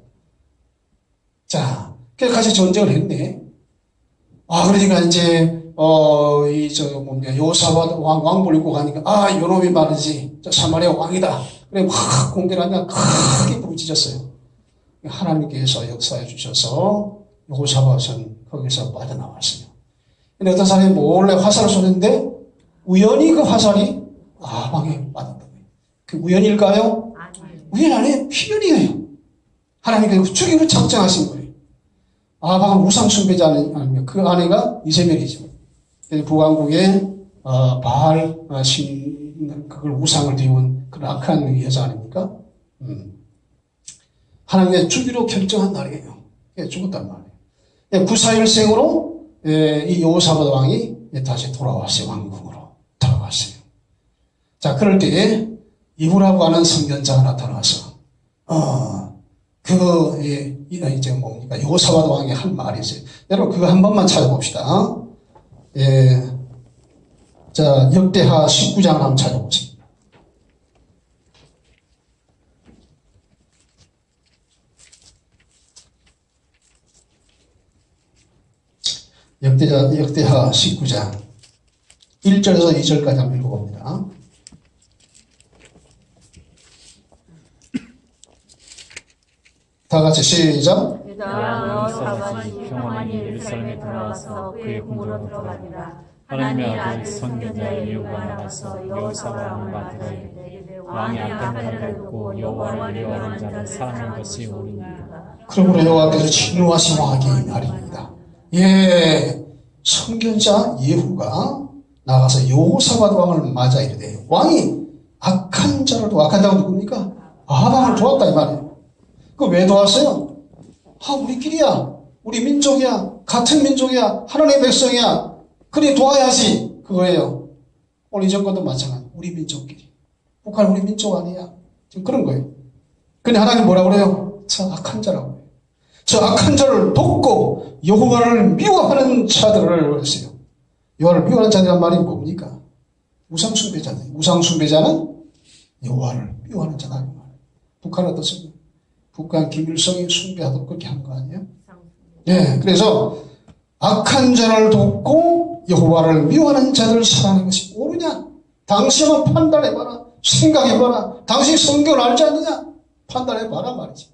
자, 그래서 같이 전쟁을 했네. 그러니까 이제, 여호사밧 왕복을 입고 가니까, 요놈이 말이지. 저 사마리아 왕이다. 그래, 확 공개를 하니까 크게 부르짖었어요. 하나님께서 역사해 주셔서 여호사밧은 거기서 빠져나왔어요. 근데 어떤 사람이 몰래 화살을 쏘는데 우연히 그 화살이 아방에 맞았던 거예요. 그 우연일까요? 아니에요. 우연 아니에요. 필연이에요. 하나님께서 죽이기로 작정하신 거예요. 아방은 우상숭배자 아니면 그 아내가 이세벨이죠. 북왕국의 바알 신 그걸 우상을 데운 그런 악한 여자 아닙니까? 하나님의 죽이로 결정한 날이에요. 죽었단 말이에요. 구사일생으로 이 여호사밧 왕이 다시 돌아왔어요. 왕궁으로 돌아왔어요. 자, 그럴 때에 이후라고 하는 선견자가 나타나서 이제 뭡니까? 여호사밧 왕이 한 말이 있어요. 여러분 그거 한 번만 찾아봅시다. 자, 역대하 19장을 한번 찾아보세요. 역대하 19장 1절에서 2절까지 한번 읽어봅니다. 다 같이 시작. 여호사밧이 평안히 예루살렘에 돌아와서 그의 궁으로 들어가니라. 하나님의 아들 선견자 예후가 나가서 여호사밧 왕을 맡으라 이르되 왕이 악한 자를 듣고 여호와를 미워하는 자를 사랑하는 것이 옳으니라. 그러므로 여호와께서 진노하신 왕에게 이 말입니다. 선견자 예후가 나가서 여호사밧 왕을 맞아 이르되 왕이 악한 자를 도와. 악한 자가 누굽니까? 아방을 도왔다 이 말이에요. 그 왜 도왔어요? 우리끼리야. 우리 민족이야. 같은 민족이야. 하나님의 백성이야. 그래 도와야지. 그거예요. 오늘 이 정권도 마찬가지. 우리 민족끼리. 북한 우리 민족 아니야. 지금 그런 거예요. 근데 하나님 뭐라고 그래요? 저 악한 자라고 해요. 저 악한 자를 돕고 여호와를 미워하는 자들을 그랬어요. 여호와를 미워하는 자들이란 말이 뭡니까? 우상숭배자들. 우상숭배자는 여호와를 미워하는 자다. 북한은 어떻습니까? 북한 김일성이 숭배하도록 그렇게 한 거 아니에요? 그래서 악한 자를 돕고 여호와를 미워하는 자들을 사랑하는 것이 옳으냐? 당신은 판단해봐라. 생각해봐라. 당신이 성경을 알지 않느냐? 판단해봐라 말이지.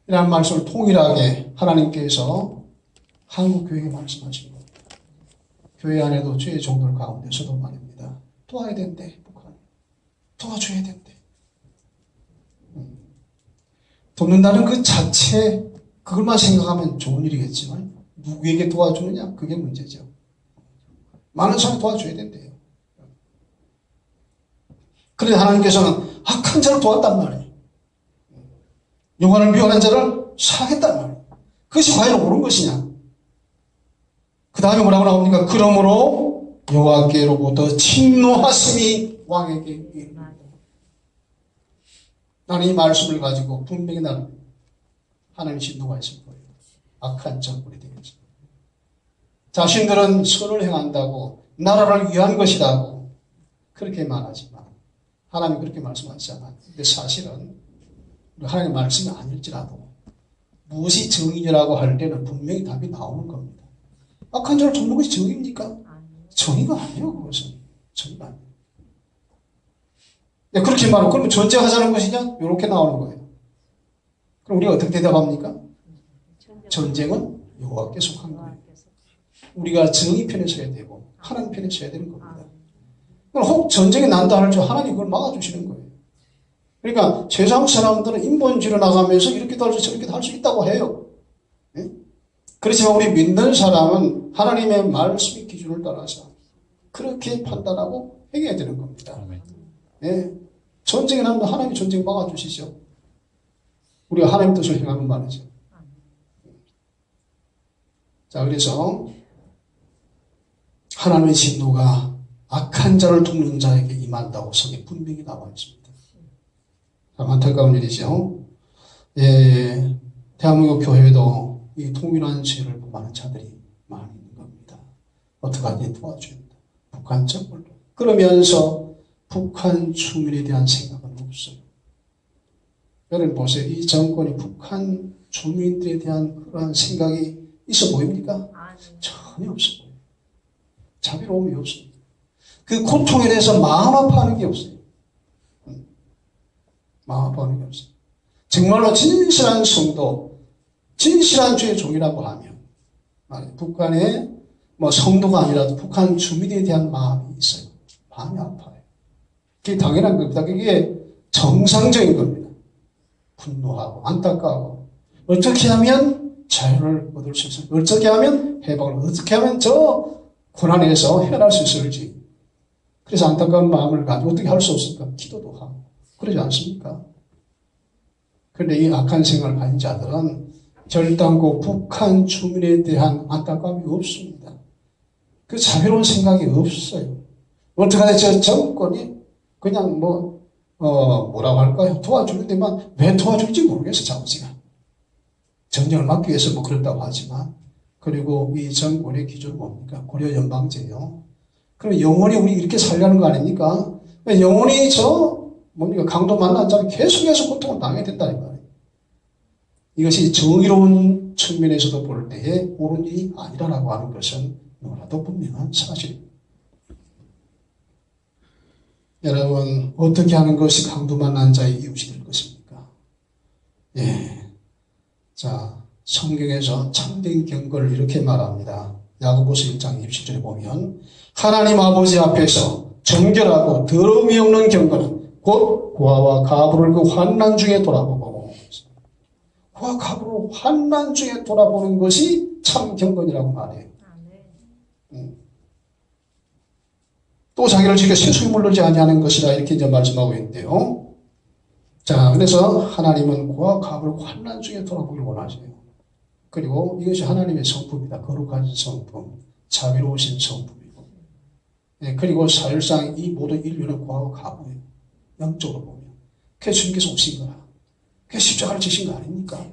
이라는 말씀을 통일하게 하나님께서 한국교회에 말씀하시는 겁니다. 교회 안에도 죄의 종들 가운데서도 말입니다. 도와야 된대. 북한. 도와줘야 된대. 돕는다는 그 자체 그것만 생각하면 좋은 일이겠지만 누구에게 도와주느냐? 그게 문제죠. 많은 사람이 도와줘야 된대요. 그런데 하나님께서는 악한 자를 도왔단 말이에요. 여호와를 미워하는 자를 사랑했단 말이에요. 그것이 과연 옳은 것이냐? 그 다음에 뭐라고 나옵니까? 그러므로 여호와께로부터 진노하심이 왕에게 이르니라. 나는 이 말씀을 가지고 분명히 나는 하나님의 진노가 있을 거예요. 악한 정권이 되겠죠. 자신들은 선을 행한다고 나라를 위한 것이라고 그렇게 말하지만 하나님이 그렇게 말씀하시지 않아요. 근데 사실은 하나님의 말씀이 아닐지라도 무엇이 정의라고 할 때는 분명히 답이 나오는 겁니다. 악한 자를 돕는 것이 정의입니까? 정의가 아니에요. 그것은 정의가 아니에요. 그렇게 말하면 그러면 전쟁하자는 것이냐? 이렇게 나오는 거예요. 그럼 우리가 어떻게 대답합니까? 전쟁은 여호와께 속한 거예요. 우리가 정의 편에 서야 되고 하나님 편에 서야 되는 겁니다. 그럼 혹 전쟁이 난다 할지 하나님 그걸 막아주시는 거예요. 그러니까 세상 사람들은 인본주의로 나가면서 이렇게도 할 수 저렇게도 할 수 있다고 해요. 그렇지만 우리 믿는 사람은 하나님의 말씀의 기준을 따라서 그렇게 판단하고 행해야 되는 겁니다. 전쟁이 나면 하나님이 전쟁 막아주시죠. 우리가 하나님 뜻을 행하는 말이죠. 자, 그래서 하나님의 진노가 악한 자를 돕는 자에게 임한다고 성경에 분명히 나와 있습니다. 참 안타까운 일이죠. 대한민국 교회도 이 통일한 죄를 범하는 자들이 많이 있는 겁니다. 어떡하니 도와줘야 된다. 북한 정권도. 그러면서 북한 주민에 대한 생각은 없어요. 여러분 보세요. 이 정권이 북한 주민들에 대한 그러한 생각이 있어 보입니까? 전혀 없어 보여요. 자비로움이 없습니다. 그 고통에 대해서 마음 아파하는 게 없어요. 마음 아파하는 게 없어요. 정말로 진실한 성도, 진실한 주의 종이라고 하면 북한의 뭐 성도가 아니라도 북한 주민에 대한 마음이 있어요. 마음이 아파요. 그게 당연한 겁니다. 그게 정상적인 겁니다. 분노하고 안타까워. 어떻게 하면 자유를 얻을 수 있을지, 어떻게 하면 해방을, 어떻게 하면 저 고난에서 헤어날 수 있을지. 그래서 안타까운 마음을 가지고 어떻게 할 수 없습니까? 기도도 하고. 그러지 않습니까? 그런데 이 악한 생활을 가진 자들은 결단코 북한 주민에 대한 안타까움이 없습니다. 그 자비로운 생각이 없어요. 어떻게 하냐, 저 정권이 그냥 뭐라고 할까요? 도와주는데만 왜 도와줄지 모르겠어, 자우지가. 전쟁을 막기 위해서 뭐 그렇다고 하지만. 그리고 이 정권의 기준은 뭡니까? 고려 연방제요. 그럼 영원히 우리 이렇게 살려는 거 아닙니까? 영원히 뭡니까? 강도 만난 자는 계속해서 고통을 당해야 된다, 이 말이에요. 이것이 정의로운 측면에서도 볼 때에 옳은 일이 아니라고 하는 것은 너무나도 분명한 사실입니다. 여러분, 어떻게 하는 것이 강도 만난 자의 이웃이 될 것입니까? 예. 자, 성경에서 참된 경건을 이렇게 말합니다. 야고보서 1장 27절에 보면 하나님 아버지 앞에서 정결하고 더러움이 없는 경건은 곧 고아와 가부를 그 환난 중에 돌아보고, 고아 가부를 환난 중에 돌아보는 것이 참 경건이라고 말해요. 또 자기를 지켜 세속에 물들지 아니하는 것이라 이렇게 이제 말씀하고 있는데요. 자, 그래서 하나님은 고아 가부를 환난 중에 돌아보길 원하세요. 그리고 이것이 하나님의 성품이다. 거룩한 성품, 자비로우신 성품이고. 예, 그리고 사실상 이 모든 인류는 고아와 가부예요. 영적으로 보면. 그래서 주님께서 오신 거라. 그래서 십자가를 지신 거 아닙니까?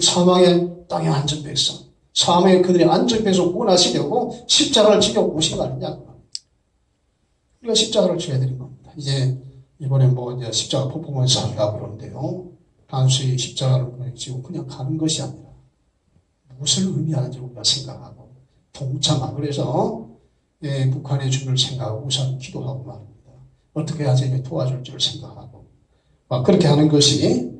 사망의 땅에 앉은 백성, 사망의 그들의 앉은 백성 구원하시려고 십자가를 지려 오신 거 아니냐고. 우리가 십자가를 지어야 되는 겁니다. 이제 이번에 이제 십자가 퍼포먼스 한다고 그러는데요. 단순히 십자가를 지고 그냥 가는 것이 아니라 무엇을 의미하는지 우리가 생각하고 동참하고, 그래서 북한의 주민을 생각하고 우선 기도하고 말입니다. 어떻게 해야지 도와줄지를 생각하고 그렇게 하는 것이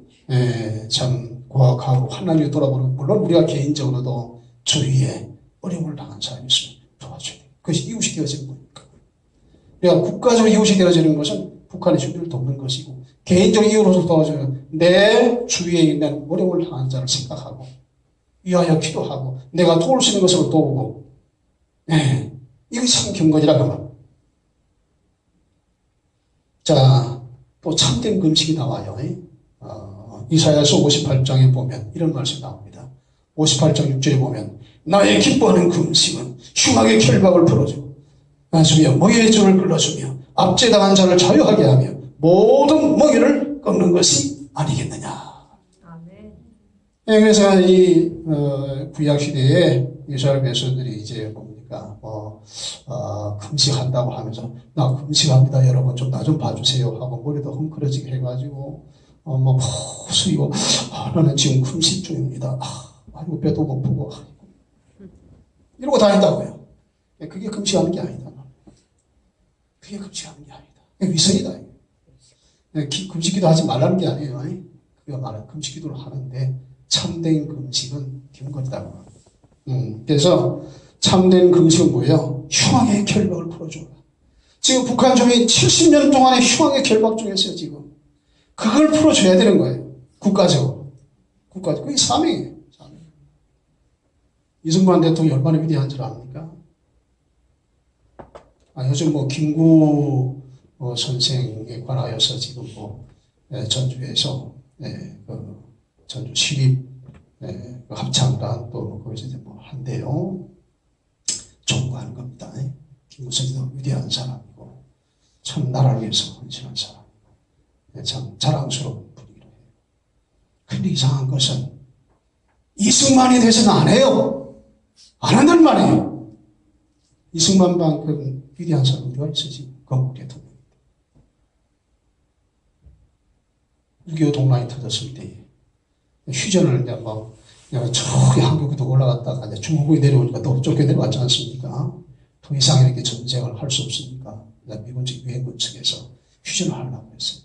참 고아 가부 환난이 돌아보는, 물론 우리가 개인적으로도 주위에 어려움을 당한 사람이 있으면 도와줘야 돼요. 그것이 이웃이 되어지는 거니까. 그러니까 국가적으로 이웃이 되어지는 것은 북한의 주민을 돕는 것이고, 개인적인 이유로서 도와줘요. 내 주위에 있는 어려움을 당한 자를 생각하고 위하여 기도하고 내가 도울 수 있는 것으로 도우고, 이것이 참 경건이라고 말합니다. 자, 또 참된 금식이 나와요. 이사야서 58장에 보면 이런 말씀이 나옵니다. 58장 6절에 보면 나의 기뻐하는 금식은 흉악의 결박을 풀어주고 안수며 먹이의 줄을 끌어주며 압제당한 자를 자유하게 하며 모든 먹이를 꺾는 것이 아니겠느냐. 아멘. 그래서 이 구약 시대에 이스라엘 백성들이 이제 뭡니까 금식한다고 하면서 나 금식합니다 여러분 좀 나 좀 봐주세요 하고 머리도 헝클어지게 해가지고 수이고 나는 지금 금식 중입니다. 아이고 배도 고프고 이러고 다닌다고요. 그게 금식하는 게 아니다. 그게 금식하는 게 아니다. 그게 위선이다. 금식기도 하지 말라는 게 아니에요. 그가 말하는 금식기도를 하는데 참된 금식은 경건이다고 합니다. 그래서 참된 금식은 뭐예요? 흉악의 결박을 풀어줘라. 지금 북한 주민이 70년 동안의 흉악의 결박 중에서 지금 그걸 풀어줘야 되는 거예요. 국가적으로. 그게 사명이에요. 사명. 이승만 대통령이 얼마나 위대한 줄 압니까? 요즘 김구 선생에 관하여서 지금 전주에서 전주 시립 합창단 또 거기서 이제 한대요. 존경하는 겁니다. 김구 선생도 위대한 사람이고 참 나라를 위해서 헌신한 사람이고 참 자랑스러운 분이기도 해요. 근데 이상한 것은 이승만에 대해서는 안 해요. 안 한단 말이에요. 이승만만큼 위대한 사람이 어디가 있어 지금 건국 대통령. 6.25 동란이 터졌을 때 휴전을 이제 저기 한국에도 올라갔다가 이제 중국에 내려오니까 또 쫓겨 내려왔지 않습니까? 더 이상 이렇게 전쟁을 할 수 없으니까 미군 측 유엔군 측에서 휴전을 하려고 했어요.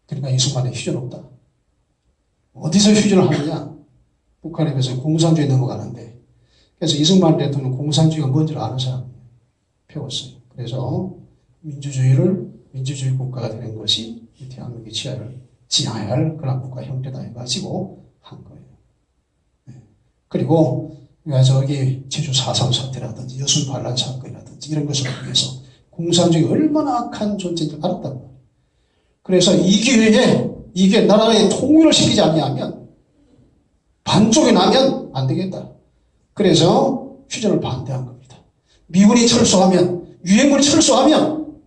그러니까 이승만에 휴전 없다. 어디서 휴전을 하느냐? 북한에 비해서 공산주의에 넘어가는데, 그래서 이승만 대통령은 공산주의가 뭔지를 아는 사람이에요. 배웠어요. 그래서 민주주의 국가가 되는 것이 대한민국의 지향해야 할 그런 국가 형태다 해가지고 한 거예요. 네. 그리고 저기 제주 4.3 사태라든지 여순 반란 사건이라든지 이런 것을 통해서 공산주의가 얼마나 악한 존재인지 알았단 말이에요. 그래서 이 기회에 이게 나라의 통일을 시키지 않냐면 반쪽이 나면 안 되겠다. 그래서 휴전을 반대한 겁니다. 미군이 철수하면, 유엔군이 철수하면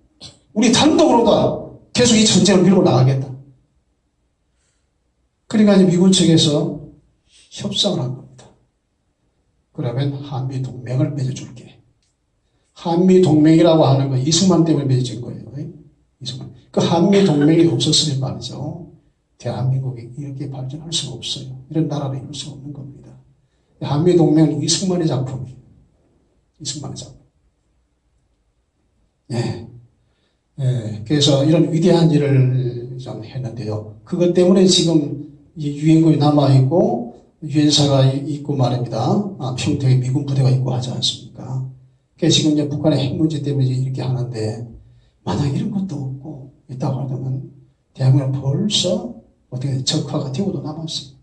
우리 단독으로가 계속 이 전쟁을 밀고 나가겠다. 그러니까 이제 미군 측에서 협상을 한 겁니다. 그러면 한미동맹을 맺어줄게. 한미동맹이라고 하는 건 이승만 때문에 맺어진 거예요. 이승만. 그 한미동맹이 없었으면 말이죠. 대한민국이 이렇게 발전할 수가 없어요. 이런 나라를 이룰 수가 없는 겁니다. 한미동맹은 이승만의 작품이에요. 이승만의 작품. 예. 예. 그래서 이런 위대한 일을 좀 했는데요. 그것 때문에 지금 이 유엔군이 남아있고, 유엔사가 있고 말입니다. 평택에 미군 부대가 있고 하지 않습니까? 그래서 지금 이제 북한의 핵 문제 때문에 이렇게 하는데, 만약 이런 것도 없고, 있다고 하면, 대한민국은 벌써 어떻게 적화가 되고도 남았어요.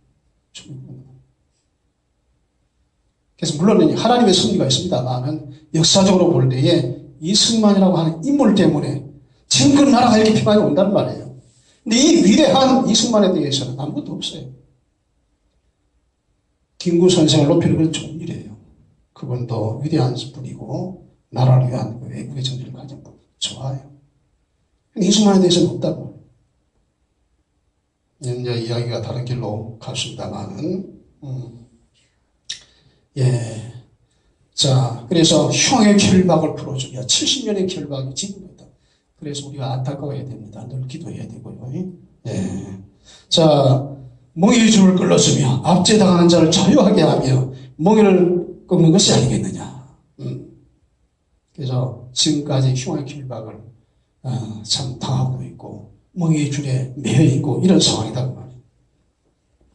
그래서 물론 하나님의 섭리가 있습니다만 역사적으로 볼 때에 이승만이라고 하는 인물 때문에 지금 그 나라가 이렇게 평안이 온다는 말이에요. 근데 이 위대한 이승만에 대해서는 아무것도 없어요. 김구 선생을 높이는 건 좋은 일이에요. 그분도 위대한 분이고 나라를 위한 그 외국의 정신을 가진 분 좋아요. 근데 이승만에 대해서는 없다고 말이에요. 이제 이야기가 다른 길로 갔습니다만은 예. 자, 그래서 형의 결박을 풀어주냐. 70년의 결박이 지금입니다. 그래서 우리가 안타까워해야 됩니다. 늘 기도해야 되고요. 예. 자, 멍에의 줄을 끌어주며 압제당하는 자를 자유하게 하며 멍에를 꺾는 것이 아니겠느냐. 그래서 지금까지 형의 결박을 참 당하고 있고 멍에의 줄에 매여 있고 이런 상황이다 그 말이에요.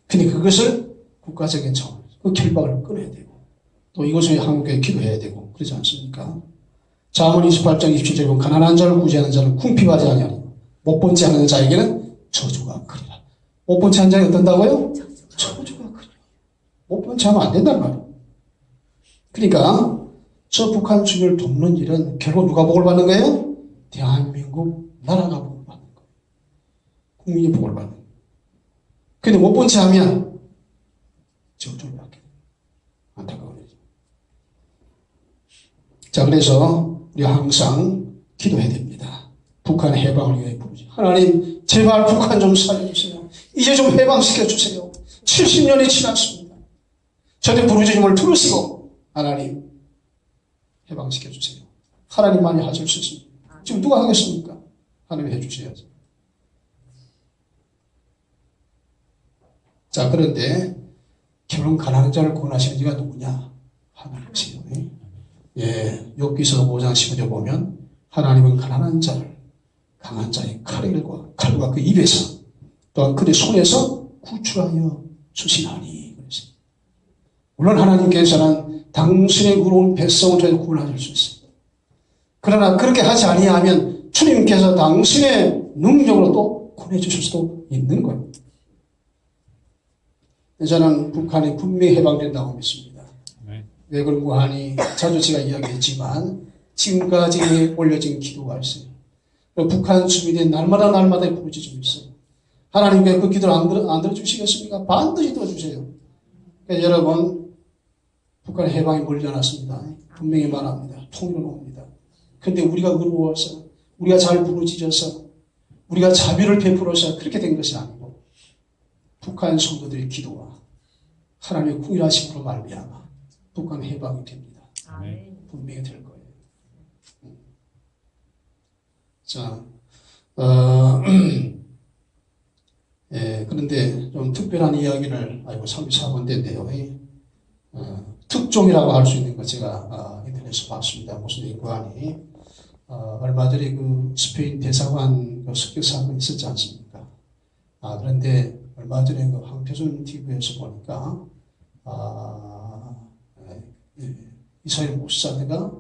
근데 그것을 국가적인 차원에서 그 결박을 끊어야 되고 또 이것을 한국에 기도해야 되고 그러지 않습니까? 잠언 28장 27절에 보면 가난한 자를 구제하는 자는 궁핍하지 아니하리요 못 본치 않은 자에게는 저주가 크리라. 못 본치 않은 자에게 어떤다고요? 저주가 크리라. 못 본치 하면 안 된단 말이에요. 그러니까 저 북한 주민을 돕는 일은 결국 누가 복을 받는 거예요? 대한민국 나라가 복을 받는 거예요. 국민이 복을 받는 거예요. 근데 못 본치 하면 저주를 받게 돼요. 안타까워요. 자, 그래서 우리 항상 기도해야 됩니다. 북한 해방을 위해 부르죠. 하나님, 제발 북한 좀 살려주세요. 이제 좀 해방시켜주세요. 70년이 지났습니다. 저의 부르짖음을 들으시고 하나님 해방시켜주세요. 하나님만이 하실 수 있습니다. 지금 누가 하겠습니까? 하나님이 해주셔야죠. 자, 그런데 결혼 가난한 자를 구원하시는 이가 누구냐? 하나님이세요. 예, 욥기서 5장 15절 보면 하나님은 가난한 자를 강한 자의 칼과 그 입에서 또한 그의 손에서 구출하여 주시나니. 물론 하나님께서는 당신의 의로운 백성을 통해 구원하실 수 있습니다. 그러나 그렇게 하지 아니하면 주님께서 당신의 능력으로 또 구원해 주실 수도 있는 거예요. 저는 북한이 분명히 해방된다고 믿습니다. 왜 그런가 하니 자주 제가 이야기했지만 지금까지 올려진 기도가 있어요. 북한 주민이 날마다 부르짖음이 있어요. 하나님께 그 기도를 안 들어주시겠습니까? 반드시 들어주세요. 그래서 여러분 북한 해방이 멀지 않았습니다. 분명히 말합니다. 통일은 옵니다. 그런데 우리가 의로워서 우리가 잘 부르짖어서 우리가 자비를 베풀어서 그렇게 된 것이 아니고 북한 성도들의 기도와 하나님의 궁일하심으로 말미암아 북한 해방이 됩니다. 분명히 될 거예요. 자, 예, 그런데 좀 특별한 이야기를, 34번째인데요. 특종이라고 할 수 있는 거 제가 인터넷에서 봤습니다. 무슨 인관이 얼마 전에 그 스페인 대사관 그 습격 사건이 있었지 않습니까? 그런데 얼마 전에 그 황표준 TV에서 보니까 이스라엘 모사드가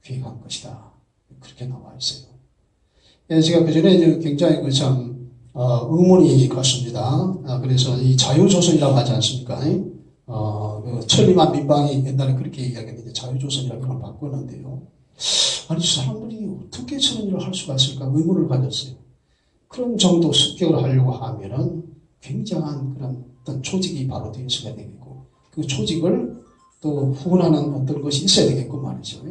계획한 것이다. 그렇게 나와 있어요. 제가 그 전에 굉장히 의문이 갔습니다. 그래서 이 자유조선이라고 하지 않습니까? 그 천리만 민방위 옛날에 그렇게 이야기했는데 자유조선이라고 그걸 바꿨는데요. 아니, 사람들이 어떻게 저런 일을 할 수가 있을까 의문을 가졌어요. 그런 정도 습격을 하려고 하면은 굉장한 그런 어떤 조직이 바로 되어서야 되겠고, 그 조직을 또 후원하는 어떤 것이 있어야 되겠고 말이죠.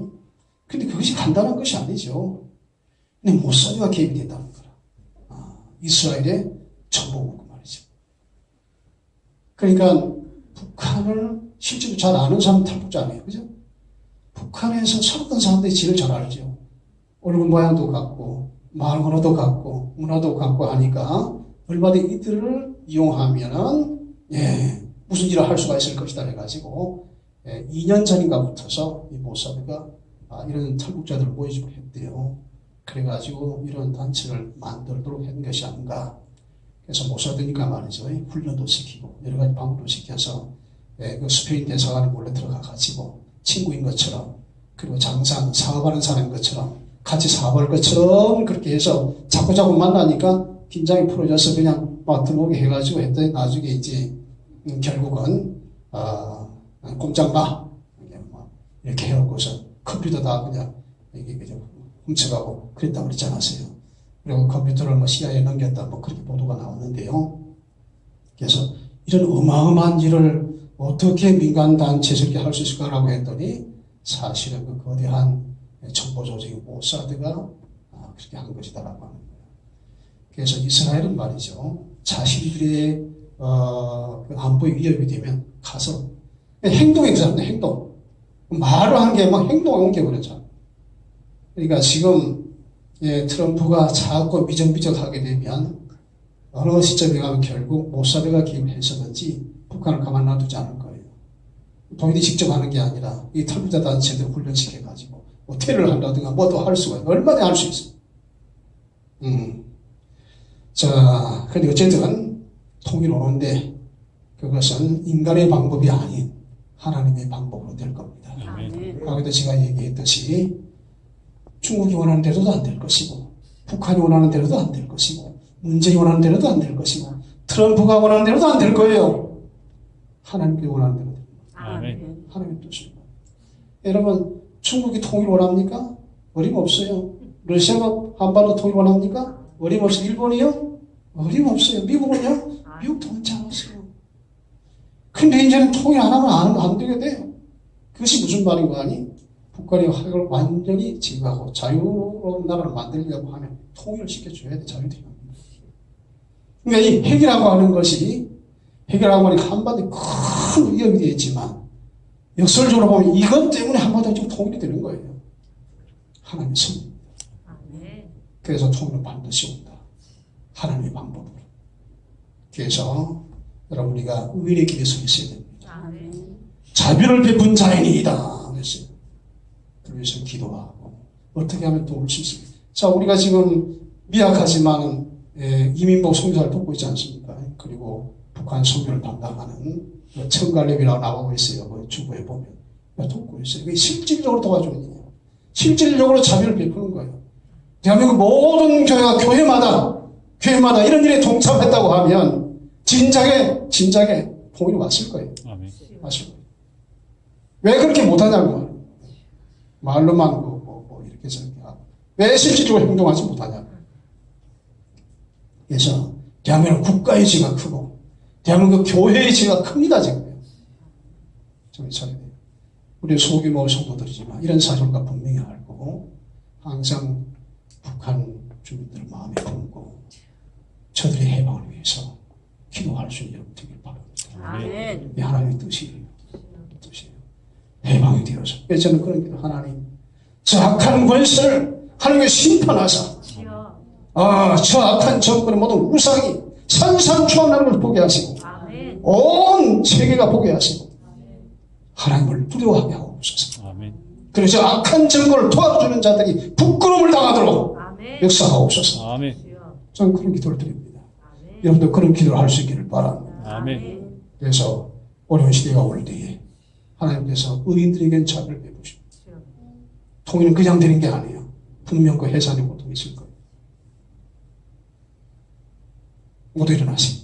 근데 그것이 간단한 것이 아니죠. 근데 모사드가 개입이 됐다는 거라. 이스라엘의 정보국 말이죠. 그러니까 북한을 실제로 잘 아는 사람은 탈북자 아니에요. 그죠? 북한에서 살았던 사람들이 지를 잘 알죠. 얼굴 모양도 같고, 말 언어도 같고, 문화도 같고 하니까, 얼마든지 이들을 이용하면은, 무슨 일을 할 수가 있을 것이다 해가지고, 2년 전인가부터서 이 모사드가 이런 탈북자들을 모집을 했대요. 그래가지고 이런 단체를 만들도록 한 것이 아닌가. 그래서 모사드니까 말이죠. 훈련도 시키고, 여러 가지 방법도 시켜서, 그 스페인 대사관에 몰래 들어가가지고, 친구인 것처럼, 그리고 사업하는 사람인 것처럼, 같이 사업할 것처럼 그렇게 해서 자꾸자꾸 만나니까 긴장이 풀어져서 그냥 막 들어오게 해가지고 했더니 나중에 이제 결국은 꼼짝 마 이렇게 해놓고서 컴퓨터 다 그냥 이게 훔쳐가고 그랬다고 그랬지 않았어요. 그리고 컴퓨터를 뭐 CIA에 넘겼다 뭐 그렇게 보도가 나왔는데요. 그래서 이런 어마어마한 일을 어떻게 민간단체에서 이렇게 할 수 있을까라고 했더니 사실은 그 거대한 정보 조직인 모사드가 그렇게 한 것이다라고 하는 거예요. 그래서 이스라엘은 말이죠. 자신들의 그 안보에 위협이 되면 가서 행동에 그잖아요. 행동. 말을 한 게 막 행동에 옮겨버렸잖아요. 그러니까 지금 트럼프가 자꾸 미적미적하게 되면 어느 시점에 가면 결국 모사드가 개입을 해서든지 북한을 가만 놔두지 않을 거예요. 본인이 직접 하는 게 아니라 이 탈북자 단체들 훈련시켜가지고 뭐 테러를 한다든가 뭐도 할 수가 있어요. 얼마나 할 수 있어요. 자, 근데 어쨌든 통일 오는데 그것은 인간의 방법이 아닌 하나님의 방법으로 될 겁니다. 아까도 제가 얘기했듯이 중국이 원하는 대로도 안 될 것이고 북한이 원하는 대로도 안 될 것이고 문재인이 원하는 대로도 안 될 것이고 트럼프가 원하는 대로도 안 될 거예요. 하나님께 원하는 대로 됩니다. 아멘. 하나님의 뜻입니다. 여러분 중국이 통일 원합니까? 어림없어요. 러시아가 한반도 통일 원합니까? 어림없어요. 일본이요? 어림없어요. 미국은요? 미국도 원치 않았어요. 근데 이제는 통일 안 하면 안 되게 돼요. 그것이 무슨 말인 거 아니? 북한이 핵을 완전히 제거하고 자유로운 나라를 만들려고 하면 통일을 시켜줘야 돼. 자유들이. 그러니까 이 핵이라고 하는 것이 핵이라고 하니까 한반도에 큰 위협이 되었지만 역설적으로 보면 이것 때문에 한반도가 지금 통일이 되는 거예요. 하나님의 선입니다. 그래서 통일은 반드시 온다. 하나님의 방법으로. 그래서 여러분 우리가 의인의 길에 서 있어야 됩니다. 자비를 베푼 자연이다. 그래서 기도하고 어떻게 하면 도울 수 있습니까? 자, 우리가 지금 미약하지만 이민복 선교사를 돕고 있지 않습니까? 그리고 북한 선교를 담당하는 청갈렙이라고 나오고 있어요. 그 주부에 보면 돕고 있어요. 이게 실질적으로 도와주는 거예요. 실질적으로 자비를 베푸는 거예요. 대한민국 모든 교회마다 이런 일에 동참했다고 하면 진작에 통일이 왔을 거예요. 아멘. 왔을 거예요. 왜 그렇게 못하냐고 말로만 이렇게 저렇게 하고 왜 실질적으로 행동하지 못하냐고. 그래서 대한민국 국가의 지가 크고 대한민국 교회의 지가 큽니다. 지금 좀 차려야 돼요. 우리 소규모 성도들이지만 이런 사실과 분명히 알고 항상 북한 주민들 마음에 품고 저들의 해방을 위해서 기도할 수 있는 여러분 되길 바랍니다. 아멘. 이 하나님의 뜻이에요. 해방이 되어서. 그래서 저는 그런 길 하나님 저 악한 권세를 하나님께 심판하사 저 악한 정권의 모든 우상이 산산초하는 걸 보게 하시고 온 세계가 보게 하시고 하나님을 두려워하게 하옵소서. 아멘. 그래서 악한 정권을 도와주는 자들이 부끄러움을 당하도록 역사하옵소서. 아멘. 저는 그런 기도를 드립니다. 여러분들 그런 기도를 할 수 있기를 바랍니다. 아멘. 그래서 어려운 시대가 올 때에 하나님께서 의인들에겐 자비를 베푸십니다. 통일은 그냥 되는 게 아니에요. 분명 그 해산의 고통이 있을 거예요. 모두 일어나십니다.